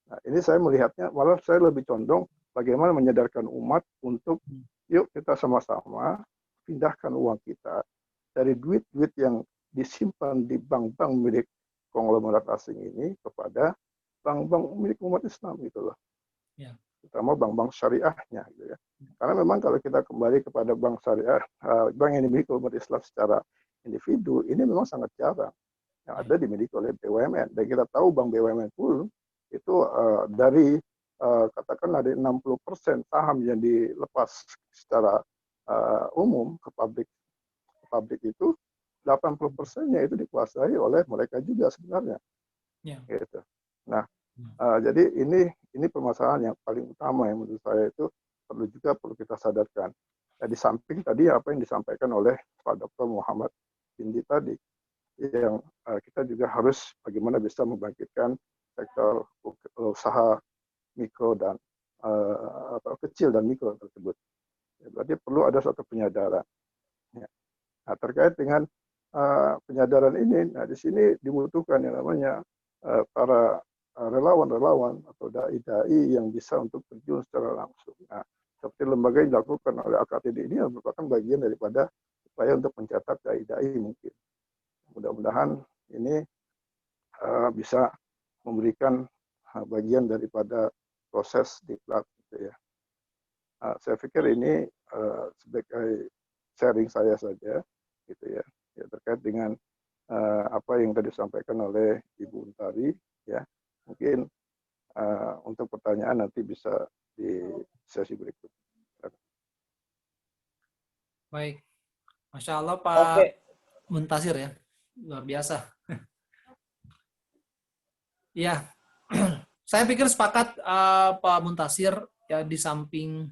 H: Nah, ini saya melihatnya, malah saya lebih condong bagaimana menyadarkan umat untuk yuk kita sama-sama pindahkan uang kita dari duit-duit yang disimpan di bank-bank milik konglomerat asing ini kepada bank-bank milik umat Islam gitu loh. Terutama bank-bank syariahnya gitu ya. Karena memang kalau kita kembali kepada bank syariah, bank yang dimiliki umat Islam secara individu, ini memang sangat jarang. Yang ada dimiliki oleh BUMN. Dan kita tahu bank BUMN pun itu dari katakan ada 60% saham yang dilepas secara umum ke publik itu 80%-nya itu dikuasai oleh mereka juga sebenarnya. Gitu. Nah, jadi ini permasalahan yang paling utama yang menurut saya itu perlu kita sadarkan. Nah, di samping tadi apa yang disampaikan oleh Pak Dr. Muhammad Bindi tadi, yang kita juga harus bagaimana bisa membangkitkan sektor usaha mikro dan kecil dan mikro tersebut. Berarti perlu ada suatu penyadaran. Nah, terkait dengan penyadaran ini, nah di sini dibutuhkan yang namanya para relawan-relawan atau dai-dai yang bisa untuk terjun secara langsung. Nah, seperti lembaga yang dilakukan oleh AKTD ini merupakan bagian daripada upaya untuk mencetak dai-dai mungkin. Mudah-mudahan ini bisa memberikan bagian daripada proses diklat gitu ya. Saya pikir ini sebagai sharing saya saja gitu ya, terkait dengan apa yang tadi disampaikan oleh Ibu Untari ya. Mungkin untuk pertanyaan nanti bisa di sesi berikut.
D: Baik, Masya Allah Pak Muntasir ya, luar biasa. Ya, saya pikir sepakat Pak Muntasir ya, di samping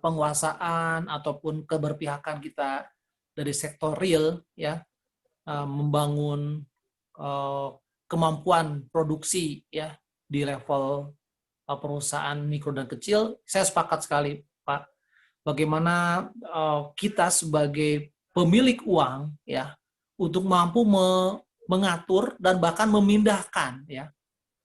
D: penguasaan ataupun keberpihakan kita dari sektor real ya, membangun kemampuan produksi ya di level perusahaan mikro dan kecil, saya sepakat sekali Pak. Bagaimana kita sebagai pemilik uang ya untuk mampu mengatur dan bahkan memindahkan ya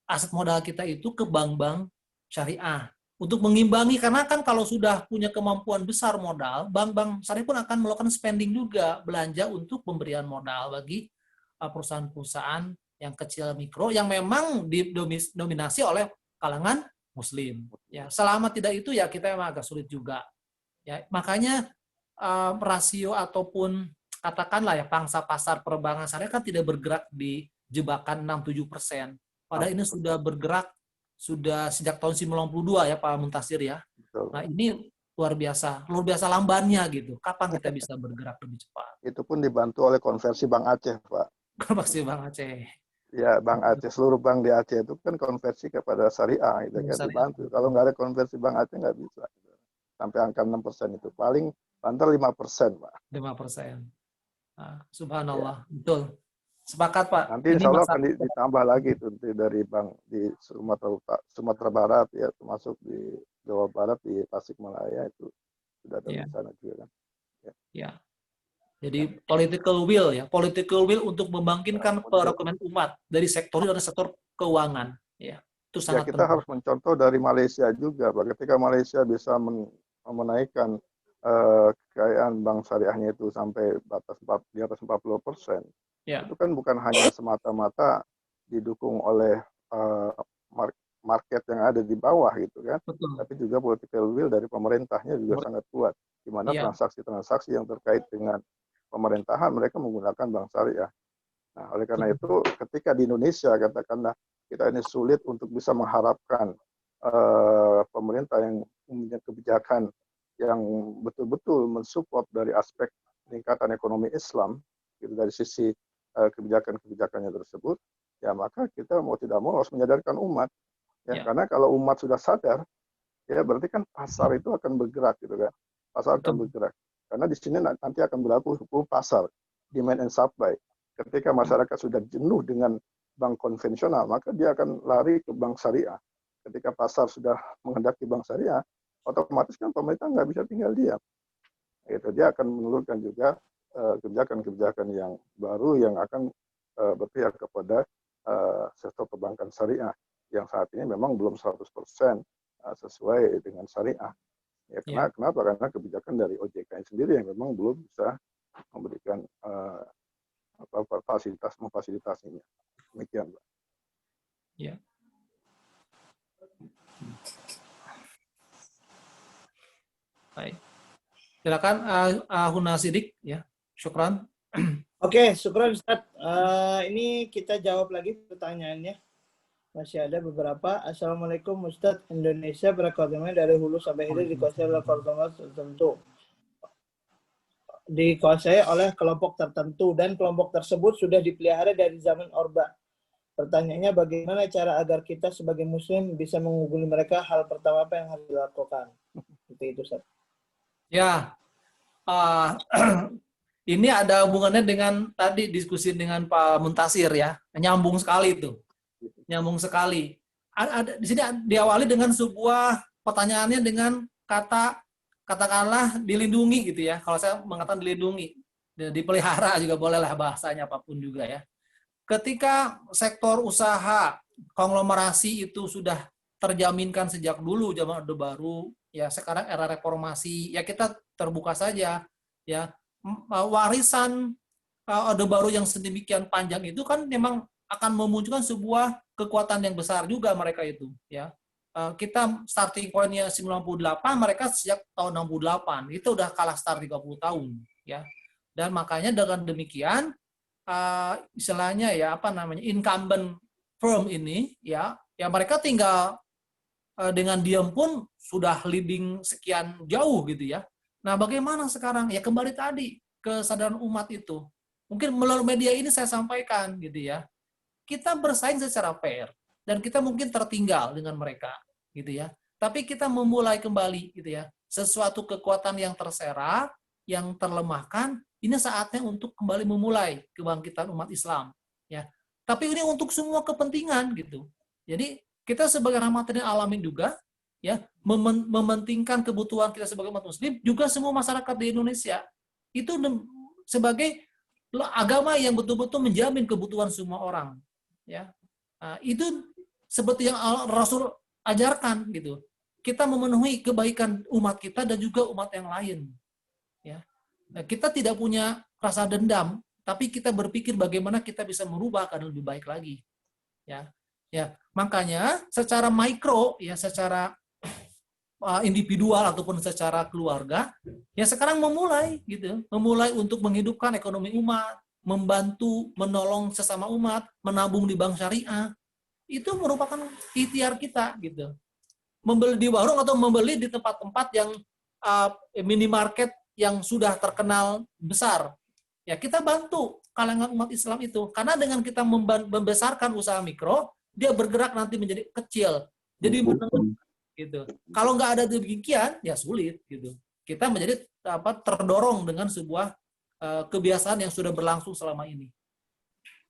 D: aset modal kita itu ke bank-bank syariah untuk mengimbangi, karena kan kalau sudah punya kemampuan besar modal, bank-bank syariah pun akan melakukan spending juga, belanja untuk pemberian modal bagi perusahaan-perusahaan yang kecil mikro yang memang didominasi oleh kalangan Muslim. Ya, selama tidak itu ya kita memang agak sulit juga. Ya, makanya rasio ataupun katakanlah ya pangsa pasar perbankan syariah kan tidak bergerak di jebakan 6-7%. Padahal ini sudah bergerak sudah sejak tahun 92 ya Pak Muntasir ya.
H: Betul.
D: Nah ini luar biasa lambannya gitu. Kapan kita bisa bergerak lebih cepat?
H: Itu pun dibantu oleh konversi Bank Aceh, Pak.
D: Pasti Bang Aceh.
H: Ya, Bank Aceh, seluruh bank di Aceh itu kan konversi kepada syariah, itu kan dibantu. Kalau nggak ada konversi Bank Aceh nggak bisa. Sampai angka 6% itu. Paling banter 5%, Pak.
D: 5%. Nah, subhanallah, ya. Betul. Sepakat Pak.
H: Nanti insya Allah akan ditambah lagi itu dari bank di Sumatera Barat ya, termasuk di Jawa Barat, di Tasikmalaya itu sudah ada di sana juga kan.
D: Ya. Jadi political will ya, political will untuk membangkitkan perekonomian umat dari sektor dan sektor keuangan ya. Itu sangat
H: kita harus mencontoh dari Malaysia juga, Pak. Ketika Malaysia bisa menaikkan kekayaan bank syariahnya itu sampai di atas 40%. Ya. Itu kan bukan hanya semata-mata didukung oleh market yang ada di bawah gitu kan, tapi juga political will dari pemerintahnya juga sangat kuat, di mana transaksi-transaksi yang terkait dengan pemerintahan mereka menggunakan bank syariah. Nah, oleh karena itu, ketika di Indonesia katakanlah kita ini sulit untuk bisa mengharapkan pemerintah yang punya kebijakan yang betul-betul mensupport dari aspek peningkatan ekonomi Islam, gitu, dari sisi kebijakan-kebijakannya tersebut, ya maka kita mau tidak mau harus menyadarkan umat, ya karena kalau umat sudah sadar, ya berarti kan pasar itu akan bergerak, gitu kan, pasar akan bergerak, karena di sini nanti akan berlaku hukum pasar, demand and supply. Ketika masyarakat sudah jenuh dengan bank konvensional, maka dia akan lari ke bank syariah. Ketika pasar sudah menghendaki bank syariah, otomatis kan pemerintah nggak bisa tinggal diam. Gitu. Dia akan menurunkan juga kebijakan-kebijakan yang baru yang akan berpihak kepada sektor perbankan syariah yang saat ini memang belum 100% sesuai dengan syariah. Ya, kenapa? Karena kebijakan dari OJK sendiri yang memang belum bisa memberikan memfasilitasinya. Demikian, Pak.
D: Ya. Baik. Silakan Huna Sidik ya. Syukran.
B: Oke, syukran Ustaz. Ini kita jawab lagi pertanyaannya. Masih ada beberapa. Assalamualaikum Ustaz. Indonesia berekonomi dari hulu sampai hilir dikuasai oleh kelompok tertentu. Dikuasai oleh kelompok tertentu dan kelompok tersebut sudah dipelihara dari zaman Orba. Pertanyaannya bagaimana cara agar kita sebagai muslim bisa mengungguli mereka? Hal pertama apa yang harus dilakukan? Itu Ustaz.
D: Ya. Ini ada hubungannya dengan tadi diskusi dengan Pak Muntasir ya. Nyambung sekali itu. Nyambung sekali. Di sini diawali dengan sebuah pertanyaannya dengan katakanlah dilindungi gitu ya. Kalau saya mengatakan dilindungi, dipelihara juga bolehlah bahasanya apapun juga ya. Ketika sektor usaha konglomerasi itu sudah terjaminkan sejak dulu zaman Orde Baru, ya sekarang era reformasi, ya kita terbuka saja ya. Warisan Orde Baru yang sedemikian panjang itu kan memang akan memunculkan sebuah kekuatan yang besar juga mereka itu ya. Kita starting point-nya 98, mereka sejak tahun 68 itu udah kalah start 30 tahun ya. Dan makanya dengan demikian istilahnya ya incumbent firm ini ya mereka tinggal dengan diam pun sudah leading sekian jauh gitu ya. Nah, bagaimana sekarang? Ya kembali tadi kesadaran umat itu. Mungkin melalui media ini saya sampaikan gitu ya. Kita bersaing secara fair dan kita mungkin tertinggal dengan mereka gitu ya. Tapi kita memulai kembali gitu ya. Sesuatu kekuatan yang terserah, yang terlemahkan, ini saatnya untuk kembali memulai kebangkitan umat Islam ya. Tapi ini untuk semua kepentingan gitu. Jadi kita sebagai rahmatan alamin juga ya mementingkan kebutuhan kita sebagai umat muslim, juga semua masyarakat di Indonesia itu sebagai agama yang betul-betul menjamin kebutuhan semua orang ya. Itu seperti yang Rasul ajarkan gitu, kita memenuhi kebaikan umat kita dan juga umat yang lain ya. Nah, kita tidak punya rasa dendam, tapi kita berpikir bagaimana kita bisa merubah keadaan lebih baik lagi ya. Ya, makanya secara mikro, ya secara individual ataupun secara keluarga, ya sekarang memulai gitu, memulai untuk menghidupkan ekonomi umat, membantu, menolong sesama umat, menabung di bank syariah. Itu merupakan ikhtiar kita gitu. Membeli di warung atau membeli di tempat-tempat yang minimarket yang sudah terkenal besar. Ya, kita bantu kalangan umat Islam itu. Karena dengan kita membesarkan usaha mikro, dia bergerak nanti menjadi kecil. Jadi menengah gitu. Kalau nggak ada demikian, ya sulit gitu. Kita menjadi terdorong dengan sebuah kebiasaan yang sudah berlangsung selama ini.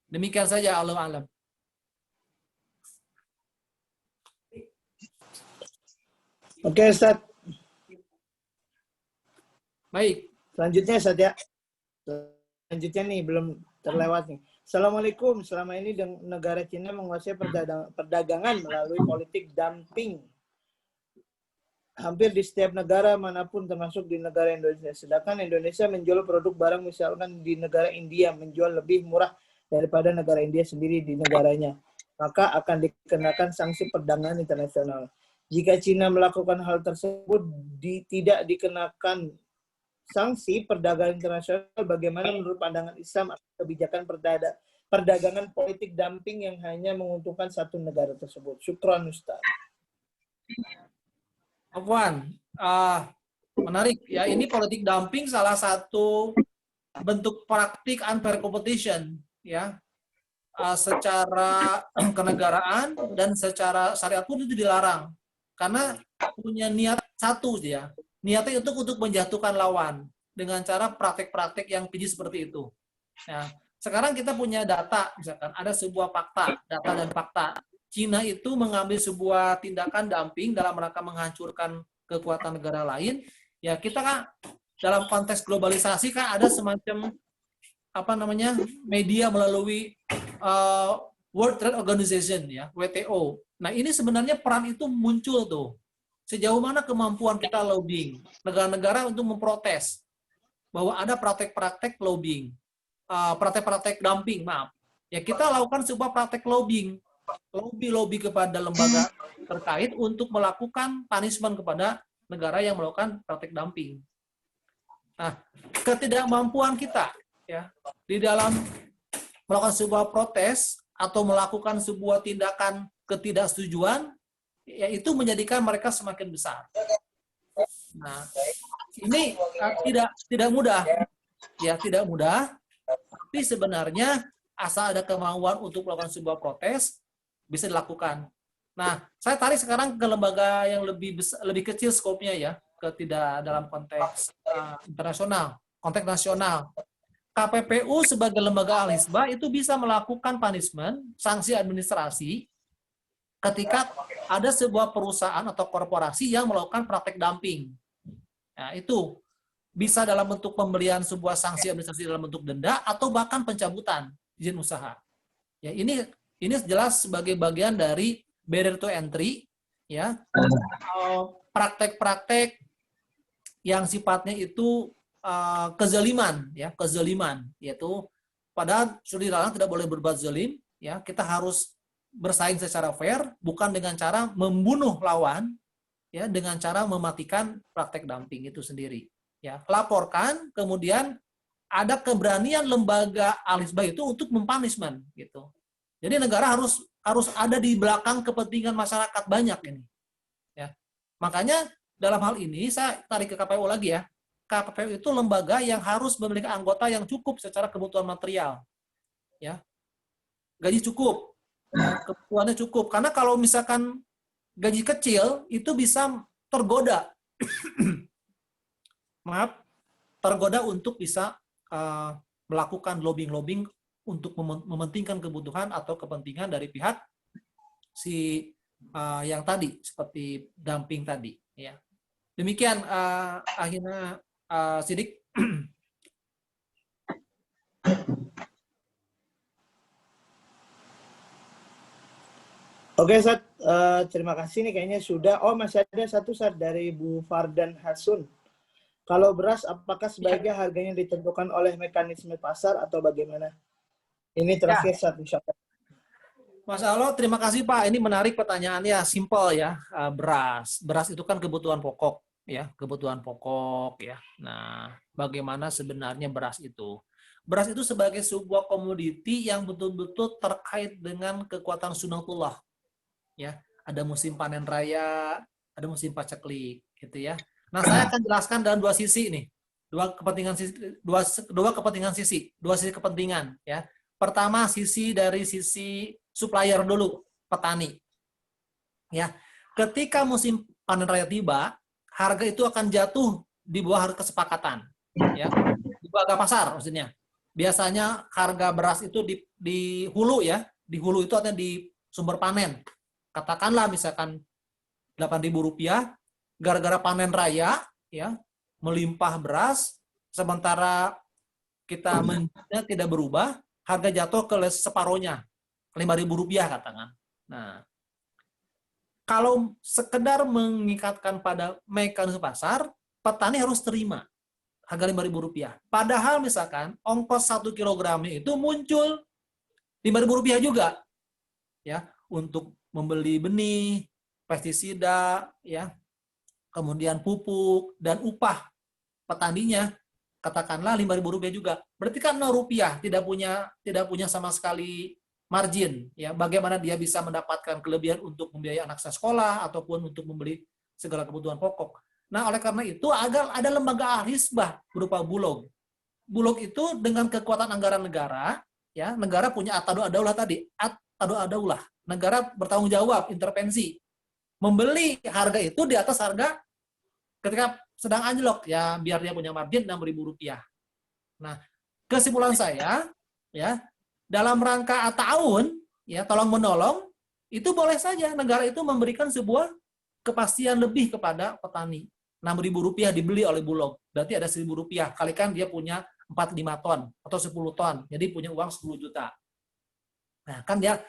D: Demikian saja, Allah alam.
B: Oke, Ustaz.
D: Baik.
B: Selanjutnya, Ustaz ya. Selanjutnya nih, belum terlewat nih. Assalamualaikum. Selama ini negara Cina menguasai perdagangan melalui politik dumping. Hampir di setiap negara manapun, termasuk di negara Indonesia. Sedangkan Indonesia menjual produk barang misalkan di negara India menjual lebih murah daripada negara India sendiri di negaranya. Maka akan dikenakan sanksi perdagangan internasional. Jika Cina melakukan hal tersebut tidak dikenakan sanksi perdagangan internasional, bagaimana menurut pandangan Islam kebijakan perdagangan politik dumping yang hanya menguntungkan satu negara tersebut? Syukran, Ustaz.
D: Afwan, menarik ya. Ini politik dumping salah satu bentuk praktik unfair competition ya, secara kenegaraan dan secara syariat pun itu dilarang karena punya niat satu ya, niatnya itu untuk menjatuhkan lawan dengan cara praktek-praktek yang keji seperti itu. Nah, sekarang kita punya data, misalkan ada sebuah fakta, data dan fakta. Cina itu mengambil sebuah tindakan dumping dalam rangka menghancurkan kekuatan negara lain. Ya kita kan dalam konteks globalisasi kan ada semacam media melalui World Trade Organization ya, WTO. Nah ini sebenarnya peran itu muncul tuh. Sejauh mana kemampuan kita lobbying negara-negara untuk memprotes bahwa ada praktek-praktek lobbying, praktek-praktek dumping, maaf. Ya kita lakukan sebuah praktek lobbying. Lobby kepada lembaga terkait untuk melakukan punishment kepada negara yang melakukan praktik dumping. Nah, ketidakmampuan kita ya di dalam melakukan sebuah protes atau melakukan sebuah tindakan ketidaksetujuan, yaitu menjadikan mereka semakin besar. Nah, ini tidak mudah, ya tidak mudah. Tapi sebenarnya asal ada kemauan untuk melakukan sebuah protes, bisa dilakukan. Nah, saya tarik sekarang ke lembaga yang lebih kecil skopnya ya, tidak dalam konteks internasional, konteks nasional. KPPU sebagai lembaga al-hisbah itu bisa melakukan punishment, sanksi administrasi, ketika ada sebuah perusahaan atau korporasi yang melakukan praktek dumping. Nah, itu bisa dalam bentuk pemberian sebuah sanksi administrasi dalam bentuk denda atau bahkan pencabutan izin usaha. Ya, ini jelas sebagai bagian dari barrier to entry ya, praktek-praktek yang sifatnya itu kezaliman ya, kezaliman, yaitu padahal sudah dilarang tidak boleh berbuat zalim ya, kita harus bersaing secara fair, bukan dengan cara membunuh lawan ya, dengan cara mematikan praktek dumping itu sendiri ya. Laporkan, kemudian ada keberanian lembaga al-hisbah itu untuk mempunishment gitu. Jadi negara harus ada di belakang kepentingan masyarakat banyak ini. Ya. Makanya dalam hal ini saya tarik ke KPU lagi ya. KPU itu lembaga yang harus memiliki anggota yang cukup secara kebutuhan material. Ya. Gaji cukup. Ya, kebutuhannya cukup. Karena kalau misalkan gaji kecil itu bisa tergoda. Maaf, tergoda untuk bisa melakukan lobbying untuk mementingkan kebutuhan atau kepentingan dari pihak si yang tadi seperti dumping tadi ya. Demikian akhirnya Sidik.
B: Oke, Ustaz. Terima kasih nih, kayaknya sudah. Oh, masih ada satu, Ustaz, dari Bu Fardan Hasun. Kalau beras apakah sebaiknya harganya ditentukan oleh mekanisme pasar atau bagaimana? Ini terakhir, Ustaz, insya Allah.
D: Mas Alo, terima kasih Pak. Ini menarik pertanyaannya, simple ya. Beras itu kan kebutuhan pokok ya, kebutuhan pokok ya. Nah, bagaimana sebenarnya beras itu? Beras itu sebagai sebuah komoditi yang betul-betul terkait dengan kekuatan sunatullah ya. Ada musim panen raya, ada musim paceklik gitu ya. Nah, saya akan jelaskan dalam dua sisi nih. Dua sisi kepentingan ya. Pertama dari sisi supplier dulu, petani. Ya, ketika musim panen raya tiba, harga itu akan jatuh di bawah harga kesepakatan. Ya, di bawah harga pasar maksudnya. Biasanya harga beras itu di hulu ya, di hulu itu artinya di sumber panen. Katakanlah misalkan Rp8.000, gara-gara panen raya ya, melimpah beras, sementara kita tidak berubah, harga jatuh ke separohnya, Rp5.000 katakan. Nah, kalau sekedar mengikatkan pada mekanisme pasar, petani harus terima harga Rp5.000. Padahal misalkan ongkos 1 kilogramnya itu muncul Rp5.000 juga, ya, untuk membeli benih, pestisida, ya, kemudian pupuk dan upah petaninya katakanlah Rp5.000 juga. Berarti kan Rp0 tidak punya sama sekali margin, ya. Bagaimana dia bisa mendapatkan kelebihan untuk membiayai anak sekolah ataupun untuk membeli segala kebutuhan pokok. Nah, oleh karena itu ada lembaga al-hisbah berupa Bulog. Bulog itu dengan kekuatan anggaran negara, ya, negara punya at-tadu-ad-daulah tadi, at-tadu-ad-daulah. Negara bertanggung jawab intervensi membeli harga itu di atas harga ketika sedang anjlok, ya, biar dia punya margin Rp6.000. Nah, kesimpulan saya, ya, dalam rangka at-ta'awun, ya, tolong menolong, itu boleh saja negara itu memberikan sebuah kepastian lebih kepada petani. Rp6.000 dibeli oleh Bulog, berarti ada Rp1.000, kalikan dia punya 4-5 ton atau 10 ton, jadi punya uang 10 juta. Nah, kan dia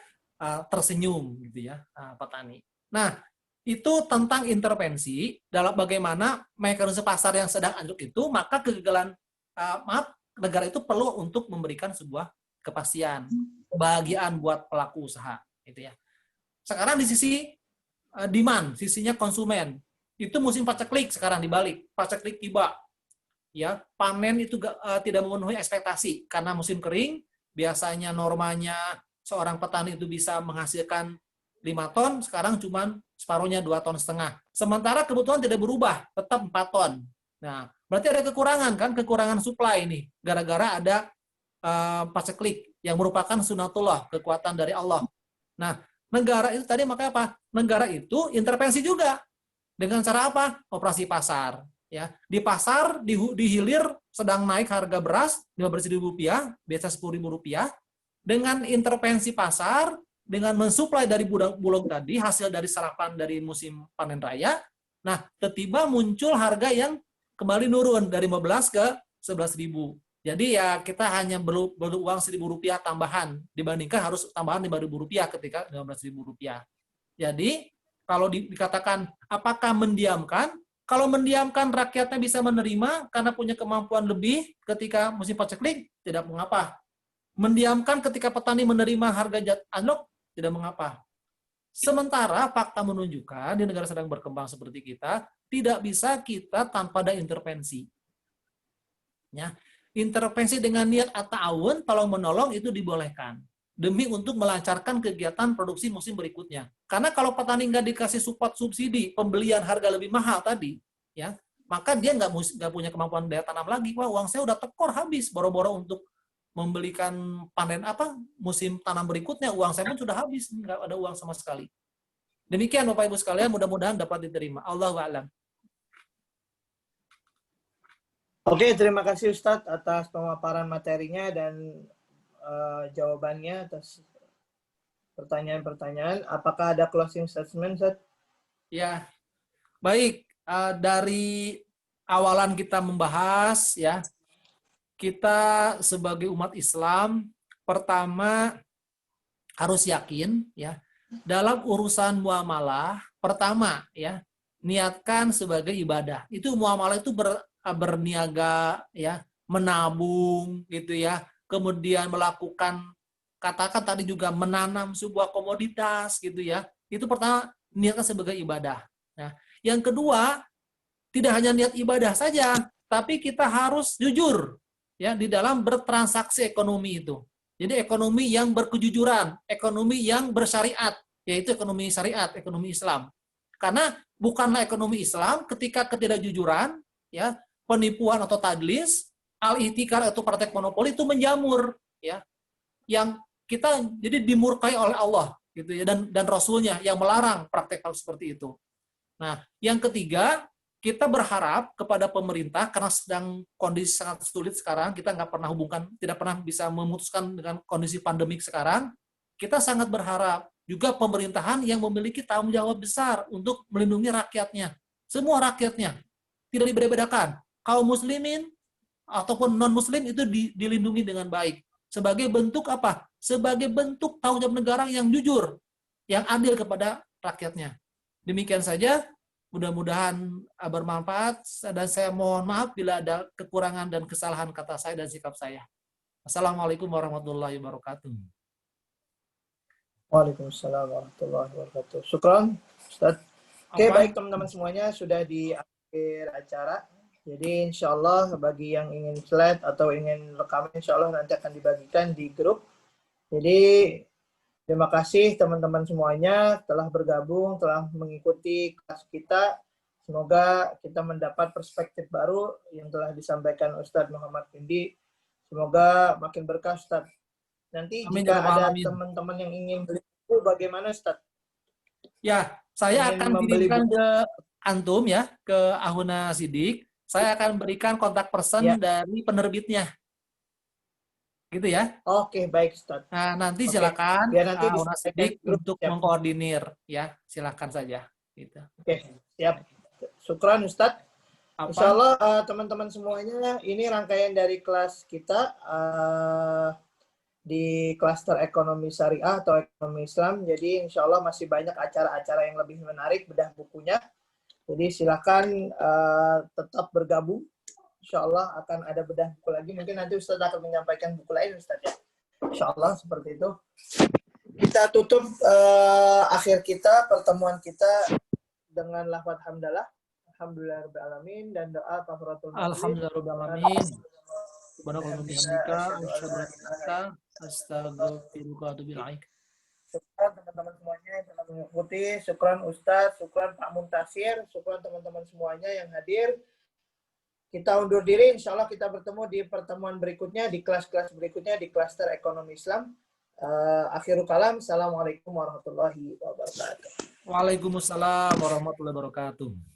D: tersenyum gitu ya, petani. Nah, itu tentang intervensi dalam bagaimana mekanisme pasar yang sedang anjlok itu, maka kegagalan negara itu perlu untuk memberikan sebuah kepastian, kebahagiaan buat pelaku usaha, gitu ya. Sekarang di sisi demand, sisinya konsumen, itu musim paceklik sekarang dibalik, paceklik tiba, ya, panen itu tidak memenuhi ekspektasi karena musim kering, biasanya normanya seorang petani itu bisa menghasilkan 5 ton, sekarang cuma separuhnya 2,5 ton. Sementara kebutuhan tidak berubah, tetap 4 ton. Nah, berarti ada kekurangan kan, kekurangan supply ini, gara-gara ada paceklik yang merupakan sunatullah, kekuatan dari Allah. Nah, negara itu tadi makanya apa? Negara itu intervensi juga. Dengan cara apa? Operasi pasar. Ya, di pasar, di hilir sedang naik harga beras Rp15.000, biasa Rp10.000. Dengan intervensi pasar, dengan mensuplai dari Bulog tadi, hasil dari serapan dari musim panen raya, nah, tiba-tiba muncul harga yang kembali nurun dari 15 ke 11.000. Jadi ya kita hanya perlu uang Rp1.000 tambahan, dibandingkan harus tambahan Rp5.000 ketika Rp15.000. Jadi, kalau dikatakan apakah mendiamkan? Kalau mendiamkan rakyatnya bisa menerima karena punya kemampuan lebih ketika musim paceklik, tidak mengapa. Mendiamkan ketika petani menerima harga anjlok, tidak mengapa. Sementara fakta menunjukkan di negara sedang berkembang seperti kita, tidak bisa kita tanpa ada intervensi. Ya, intervensi dengan niat at-ta'awun, tolong menolong itu dibolehkan. Demi untuk melancarkan kegiatan produksi musim berikutnya. Karena kalau petani nggak dikasih support subsidi, pembelian harga lebih mahal tadi, ya, maka dia nggak punya kemampuan daya tanam lagi. Wah, uang saya udah tekor habis, boro-boro untuk membelikan panen musim tanam berikutnya, uang saya pun sudah habis, nggak ada uang sama sekali. Demikian Bapak Ibu sekalian, mudah-mudahan dapat diterima. Allahu a'lam.
B: Oke, terima kasih Ustadz atas pemaparan materinya dan jawabannya atas pertanyaan-pertanyaan. Apakah ada closing statement, Ustadz?
D: Ya, baik. Dari awalan kita membahas, ya, kita sebagai umat Islam, pertama harus yakin, ya, dalam urusan muamalah, pertama, ya, niatkan sebagai ibadah. Itu muamalah itu berniaga, ya, menabung, gitu ya, kemudian melakukan katakan tadi juga menanam sebuah komoditas gitu ya. Itu pertama niatkan sebagai ibadah. Nah, yang kedua, tidak hanya niat ibadah saja, tapi kita harus jujur ya di dalam bertransaksi ekonomi itu. Jadi ekonomi yang berkejujuran, ekonomi yang bersyariat, yaitu ekonomi syariat, ekonomi Islam. Karena bukanlah ekonomi Islam ketika ketidakjujuran, ya, penipuan atau tadlis, al-ihtikar atau praktek monopoli itu menjamur, ya, yang kita jadi dimurkai oleh Allah, gitu ya, dan Rasulnya yang melarang praktek hal seperti itu. Nah, yang ketiga, kita berharap kepada pemerintah karena sedang kondisi sangat sulit sekarang, kita nggak pernah hubungkan, tidak pernah bisa memutuskan dengan kondisi pandemik sekarang. Kita sangat berharap juga pemerintahan yang memiliki tanggung jawab besar untuk melindungi rakyatnya, semua rakyatnya, tidak dibedakan. Kaum muslimin ataupun non-muslim itu dilindungi dengan baik. Sebagai bentuk apa? Sebagai bentuk tanggung jawab negara yang jujur, yang adil kepada rakyatnya. Demikian saja, mudah-mudahan bermanfaat, dan saya mohon maaf bila ada kekurangan dan kesalahan kata saya dan sikap saya. Assalamualaikum warahmatullahi wabarakatuh.
B: Waalaikumsalam warahmatullahi wabarakatuh. Syukran, Ustaz. Oke, baik teman-teman semuanya, sudah di akhir acara. Jadi insya Allah bagi yang ingin slide atau ingin rekaman, insya Allah nanti akan dibagikan di grup. Jadi terima kasih teman-teman semuanya telah bergabung, telah mengikuti kelas kita. Semoga kita mendapat perspektif baru yang telah disampaikan Ustadz Muhammad Findi. Semoga makin berkah, Ustadz. Nanti
D: Amin,
B: jika ada
D: amin.
B: teman-teman yang ingin beli buku, bagaimana, Ustadz?
D: Ya, saya
B: Ingin
D: akan
B: membeli
D: kirimkan
B: buku.
D: ke antum ya, ke Ahuna Sidik. Saya akan berikan kontak person
B: Ya.
D: dari penerbitnya. Gitu ya.
B: Oke, baik, Ustadz.
D: Nah, nanti
B: Oke.
D: silakan
B: Biar nanti
D: Ahuna Sidik
B: grup,
D: untuk
B: siap.
D: mengkoordinir ya. Silakan saja. Gitu.
B: Oke, siap. Syukran, Ustadz.
D: Apa?
B: Insya Allah teman-teman semuanya, ini rangkaian dari kelas kita di klaster ekonomi syariah atau ekonomi Islam. Jadi insya Allah masih banyak acara-acara yang lebih menarik, bedah bukunya. Jadi silakan tetap bergabung. Insya Allah akan ada bedah buku lagi. Mungkin nanti Ustadz akan menyampaikan buku lain, Ustadz ya. Insya Allah seperti itu. Kita tutup akhir kita, pertemuan kita dengan lafaz hamdalah. Alhamdulillahirrahmanirrahim dan doa kafaratul majlis.
D: Alhamdulillahirrahmanirrahim. Subhanallah, astagfirullah wa atubu ilaik.
B: Syukran teman-teman semuanya yang telah mengikuti. Syukran Ustadz, syukran Pak Muntasir, syukran teman-teman semuanya yang hadir. Kita undur diri, insya Allah kita bertemu di pertemuan berikutnya, di kelas-kelas berikutnya, di klaster ekonomi Islam. Akhirul kalam, assalamualaikum warahmatullahi wabarakatuh.
D: Waalaikumsalam warahmatullahi wabarakatuh.